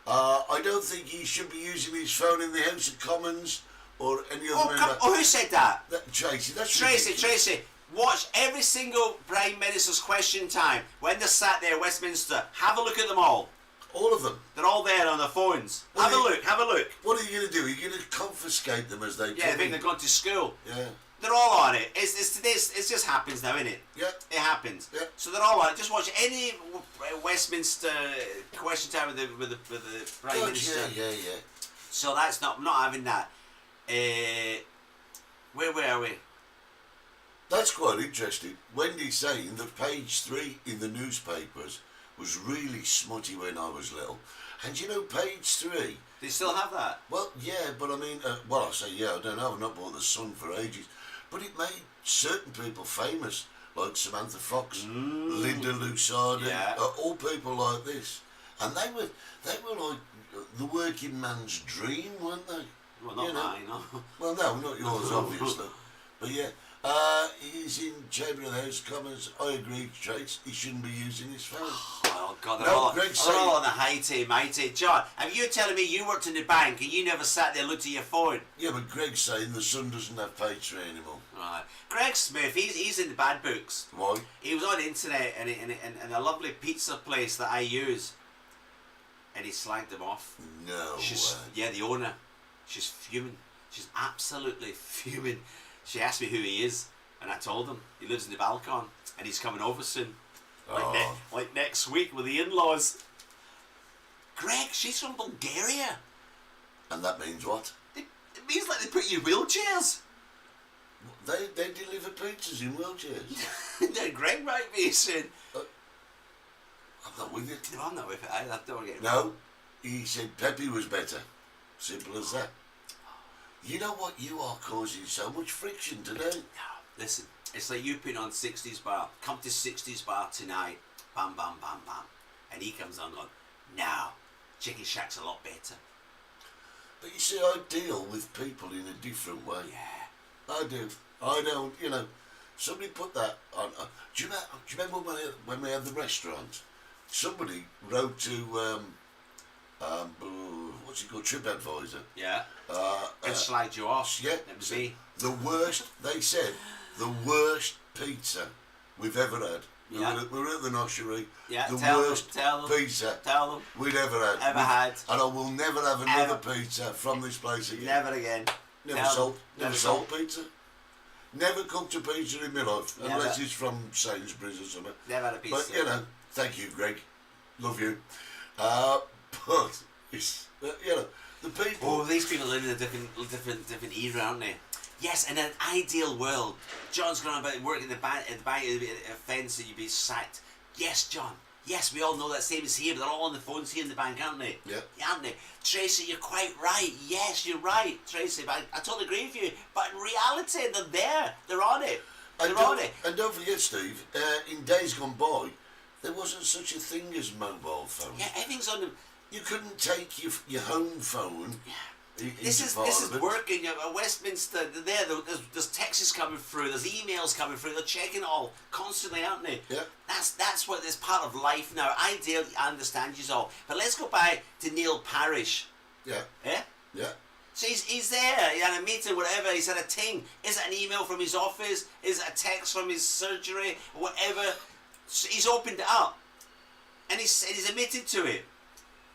E: I don't think he should be using his phone in the House of Commons or any other member.
D: Who said that?
E: Tracy, that's
D: Tracy,
E: ridiculous.
D: Tracy, watch every single Prime Minister's Question Time when they're sat there at Westminster. Have a look at them all.
E: All of them.
D: They're all there on their phones. Have a look.
E: What are you going to do? Are you going to confiscate them as they
D: Yeah, I
E: come
D: think
E: in?
D: they've gone to school.
E: Yeah.
D: They're all on it. It just happens now, innit?
E: Yeah.
D: It happens.
E: Yeah.
D: So they're all on it. Just watch any Westminster Question Time with the Prime
E: God,
D: Minister.
E: yeah.
D: So that's not. I'm not having that. Where are we?
E: That's quite interesting. Wendy's saying that page 3 in the newspapers was really smutty when I was little. And you know, page 3...
D: They still have that.
E: Well, yeah, but I mean... I say yeah, I don't know. I've not bought The Sun for ages. but it made certain people famous, like Samantha Fox, Linda Lusardi,
D: Yeah.
E: all people like this, and they were like the working man's dream, weren't they?
D: Well, not mine, no.
E: Well, no, not yours, obviously. But yeah, he's in Chamber of the House of Commons. I agree, Trace. He shouldn't be using his phone.
D: Oh, God, they're,
E: No,
D: all,
E: Greg's
D: they're all
E: saying-
D: on the high tea, matey. John, are you telling me you worked in the bank and you never sat there and looked at your phone?
E: Yeah, but Greg's saying the Sun doesn't have Patreon anymore.
D: Right. Greg Smith, he's in the bad books.
E: Why?
D: He was on the internet and a lovely pizza place that I use. And he slagged him off.
E: No way.
D: Yeah, the owner. She's fuming. She's absolutely fuming. She asked me who he is, and I told him he lives in the Balkan, and he's coming over soon, like next week with the in-laws. Greg, she's from Bulgaria.
E: And that means what?
D: It means like they put you in wheelchairs.
E: They deliver pizzas in wheelchairs.
D: Then Greg might be saying,
E: I'm not with you.
D: "No, I'm not with it. I don't get it."
E: No, he said Pepe was better. Simple as that. You know what? You are causing so much friction today.
D: No, listen, it's like you putting on 60s bar. Come to 60s bar tonight. Bam, bam, bam, bam. And he comes on going, "No, Chicken Shack's a lot better."
E: But you see, I deal with people in a different way.
D: Yeah.
E: I do. I don't, somebody put that on. Do you remember when we had the restaurant? Somebody wrote to, what's it called, TripAdvisor.
D: Yeah.
E: Uh,
D: And slide you off.
E: yeah,
D: That was me.
E: the worst, they said, the worst pizza we've ever had.
D: Yeah.
E: We were at the Noshery.
D: Yeah,
E: the
D: tell them,
E: worst
D: tell them.
E: pizza
D: Tell them.
E: we'd ever had.
D: Ever had.
E: And I will never have another
D: Ever.
E: pizza from this place again.
D: Never again.
E: Never
D: Tell
E: sold.
D: them.
E: Never sold pizza. Never cooked a pizza in my life,
D: Never.
E: unless it's from Sainsbury's or something.
D: Never had a pizza.
E: But thank you, Greg. Love you. But it's the people.
D: Oh, these people live in a different era, aren't they? Yes, in an ideal world, John's going about working in the bank, it'd be a fence and you'd be sacked. Yes, John. Yes, we all know that same as here, but they're all on the phones here in the bank, aren't they?
E: Yeah.
D: Aren't they? Tracy, you're quite right. Yes, you're right, Tracy. But I totally agree with you. But in reality, they're there. They're on it. They're on it.
E: And don't forget, Steve, in days gone by, there wasn't such a thing as mobile phones.
D: Yeah, everything's on them.
E: You couldn't take your home phone.
D: Yeah.
E: into
D: This is
E: Parliament.
D: working. At Westminster, there's texts coming through, there's emails coming through. They're checking it all constantly, aren't they?
E: Yeah.
D: That's what is part of life now. Ideally, I understand you all, but let's go back to Neil Parrish.
E: Yeah.
D: Yeah.
E: Yeah.
D: So he's there. He had a meeting, whatever. He's had a ting. Is it an email from his office? Is it a text from his surgery? Whatever. So he's opened it up, and he's admitted to it.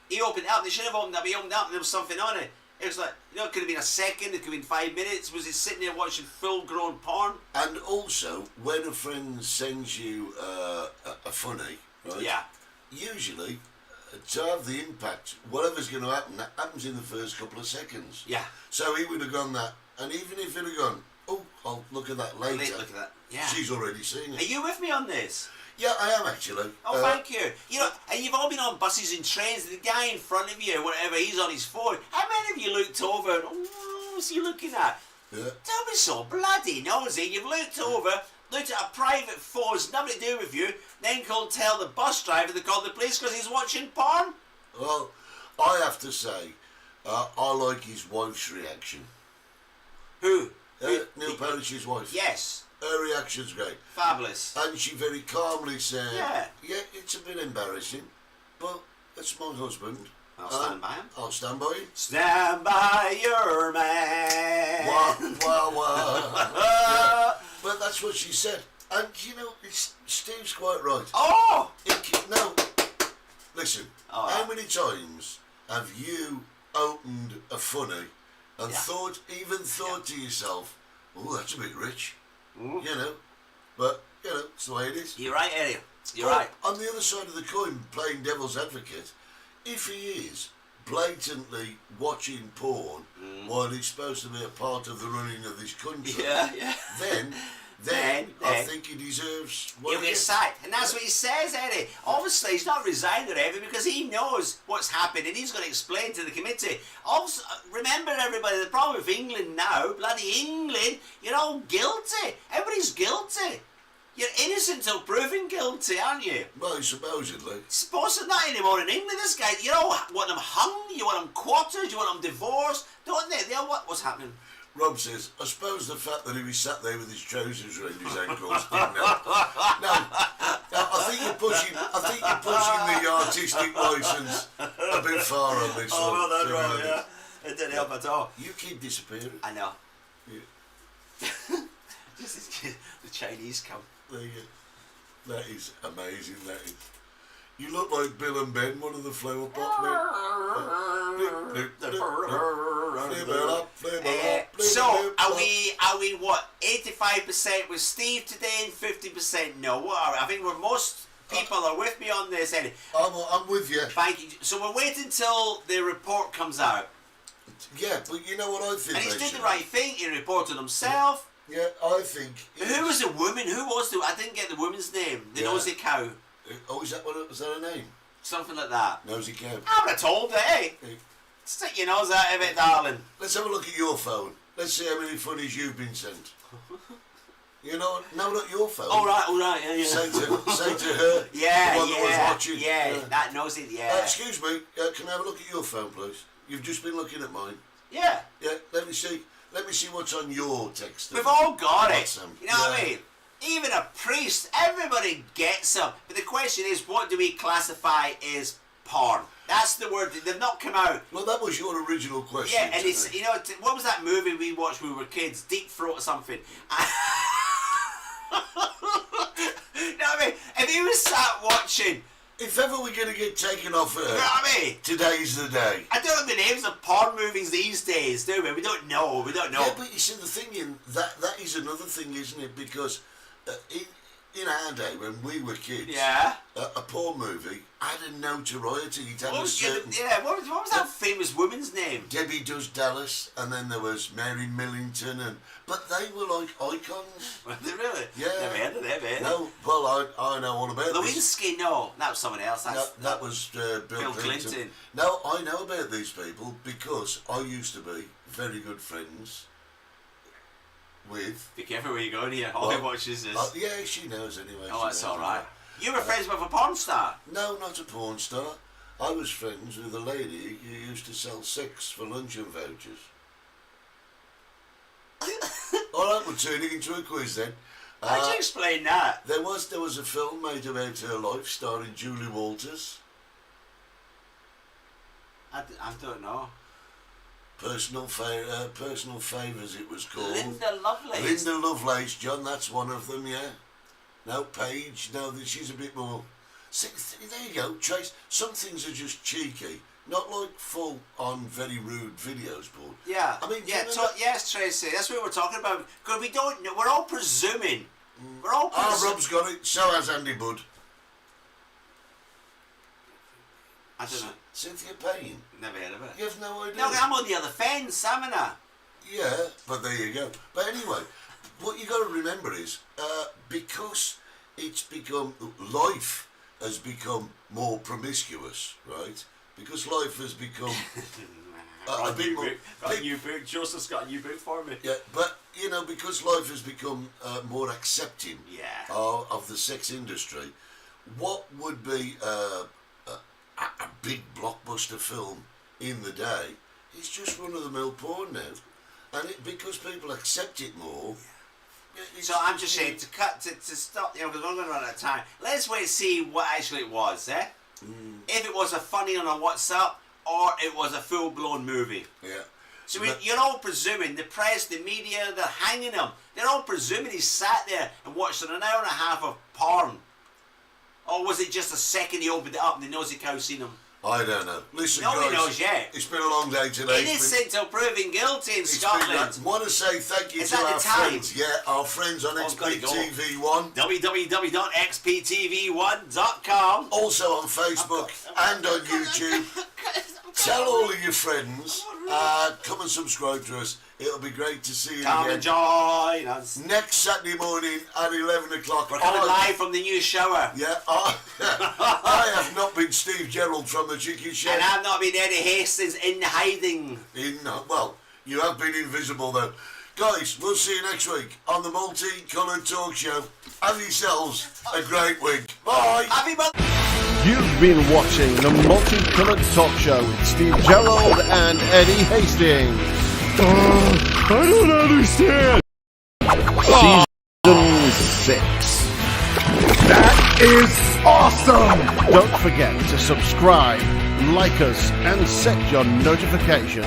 D: He opened it up. They should have opened it up. He opened it up, and there was something on it. It was like, it could have been a second, it could have been 5 minutes. Was he sitting there watching full-grown porn?
E: And also, when a friend sends you a funny, right?
D: Yeah.
E: Usually, to have the impact, whatever's going to happen, that happens in the first couple of seconds.
D: Yeah.
E: So he would have gone that, and even if he'd have gone, oh, I'll look at that later.
D: Look at that. Yeah.
E: She's already seen
D: Are
E: it.
D: you with me on this?
E: Yeah, I am actually.
D: Oh, thank you. And you've all been on buses and trains. The guy in front of you, whatever, he's on his phone. How many of you looked over and, what's he looking at?
E: Yeah.
D: Don't be so bloody nosy. You've looked over, looked at a private phone, it's nothing to do with you, then go and tell the bus driver to call the police because he's watching porn?
E: Well, I have to say, I like his wife's reaction.
D: Who?
E: Neil Parrish's wife.
D: Yes.
E: Her reaction's great.
D: Fabulous.
E: And she very calmly said,
D: Yeah.
E: It's a bit embarrassing, but it's my husband.
D: I'll stand by him.
E: I'll stand by you.
D: Stand by your man.
E: Wah, wah, wah. Yeah. But that's what she said. And, Steve's quite right.
D: Oh!
E: No, listen,
D: Oh,
E: how many times have you opened a funny and
D: Yeah.
E: thought to yourself, oh, that's a bit rich,
D: Mm.
E: but, it's the way it is.
D: You're right, Eddie. You're
E: But
D: right.
E: on the other side of the coin, playing devil's advocate, if he is blatantly watching porn while he's supposed to be a part of the running of this country,
D: Yeah, yeah.
E: then then I think he deserves what
D: He'll
E: he
D: get
E: gets.
D: sacked. And that's what he says, Eddie. Obviously, he's not resigned or anything because he knows what's happened and he's going to explain to the committee. Also, remember, everybody, the problem with England now, bloody England, you're all guilty. Everybody's guilty. You're innocent until proven guilty, aren't you?
E: Well, supposedly.
D: Supposedly not anymore in England. This guy, you all want them hung, you want them quartered, you want them divorced, don't they? They all what's happening?
E: Rob says, I suppose the fact that he was sat there with his trousers around his ankles didn't help. No, I think you're pushing the artistic licence a bit far on this one.
D: Oh, well, that's right, yeah. It didn't help at all.
E: You keep disappearing.
D: I know.
E: Yeah.
D: Just the Chinese come.
E: There you go. That is amazing, that is. You look like Bill and Ben, one of the flower pot men.
D: So, are we what, 85% with Steve today and 50% no? What are we? I think most people are with me on this, Eddie.
E: I'm with you.
D: Thank you. So we're waiting until the report comes out.
E: Yeah, but you know what I think?
D: And he's doing the right thing. He reported himself.
E: Yeah, I think.
D: Who was the woman? Who was the? I didn't get the woman's name. The nosy cow.
E: Oh, is that her name?
D: Something like that.
E: Nosy cow.
D: I would have told her, hey. Stick your nose out of it, darling.
E: Let's have a look at your phone. Let's see how many funnies you've been sent. You know, no, not your phone.
D: All right, yeah.
E: Say to her.
D: Yeah,
E: the one that was watching.
D: Yeah, that nosy, yeah.
E: Excuse me, can I have a look at your phone, please? You've just been looking at mine.
D: Yeah.
E: Yeah, let me see what's on your text.
D: We've all got it.
E: WhatsApp.
D: You know what I mean? Even a priest, everybody gets them. But the question is, what do we classify as porn? That's the word. They've not come out.
E: Well, that was your original question.
D: Yeah, and it's, you know, what was that movie we watched when we were kids? Deep Throat or something. You know what I mean? If you was sat watching...
E: If ever we're going to get taken off Earth,
D: you know what I mean?
E: today's the day.
D: I don't know the names of porn movies these days, do we? We don't know.
E: Yeah, but you see, the thing that is another thing, isn't it? Because in our day, when we were kids,
D: yeah,
E: a porn movie had a notoriety. It had
D: what
E: a
D: was,
E: certain...
D: what was that famous woman's name?
E: Debbie Does Dallas, and then there was Mary Millington, but they were like icons.
D: Were they really?
E: Yeah.
D: Never heard of them, eh?
E: No, well, I know all about this.
D: Lewinsky, no, that was someone else.
E: That was Bill Clinton. No, I know about these people because I used to be very good friends with...
D: Be careful where you're going here. Holly watches this.
E: Yeah, she knows anyway.
D: Oh, that's all right. You were friends with a porn star?
E: No, not a porn star. I was friends with a lady who used to sell sex for luncheon vouchers. All right, we're turning into a quiz then.
D: How'd you explain that?
E: There was a film made about her life starring Julie Walters.
D: I don't know.
E: Personal Favours it was called.
D: Linda Lovelace.
E: Linda Lovelace, John, that's one of them, yeah. No, Paige, no, she's a bit more... See, there you go, Trace. Some things are just cheeky. Not like full-on, very rude videos, but...
D: Yeah.
E: I mean,
D: yes, Tracy, that's what we're talking about. Because we don't know, we're all presuming. We're all presuming.
E: Rob's got it, so has Andy Budd.
D: I don't know.
E: Cynthia Payne.
D: Never heard of it.
E: You have no idea.
D: No, I'm on the other fence, haven't I?
E: Yeah, but there you go. But anyway, what you got to remember is, because it's become... Life has become more promiscuous, right? Because life has become a bit more...
D: Got a new book. Joseph's got a new book for me.
E: Yeah, but, you know, because life has become more accepting of the sex industry, what would be a big blockbuster film in the day is just run-of-the-mill porn now. And because people accept it more...
D: So I'm just saying, to stop, you know, because we're going to run out of time, let's wait and see what actually it was, eh? If it was a funny on a WhatsApp, or it was a full-blown movie.
E: Yeah.
D: So you're all presuming, the press, the media, they're hanging him. They're all presuming he sat there and watched an hour and a half of porn. Or was it just a second he opened it up and the nosy cow seen him?
E: I don't know. Listen,
D: Nobody
E: guys,
D: knows yet.
E: It's been a long day today.
D: Innocent till proven guilty in Scotland.
E: I want to say thank you to our friends. Yeah, our friends on XPTV1.
D: www.xptv1.com.
E: Also on Facebook and on YouTube. Tell all of your friends. Come and subscribe to us. It'll be great to see you
D: Come
E: again.
D: and join us.
E: Next Saturday morning at 11 o'clock.
D: We're coming live from the new shower.
E: Yeah, I have not been Steve Gerald from the Chicken Shed.
D: And I've not been Eddie Hastings in hiding.
E: Well, you have been invisible though. Guys, we'll see you next week on the Multicoloured Talk Show. Have yourselves a great week. Bye.
D: Happy birthday.
C: You've been watching the Multicoloured Talk Show with Steve Gerald and Eddie Hastings. I don't understand. Season 6. That is awesome! Don't forget to subscribe, like us, and set your notifications.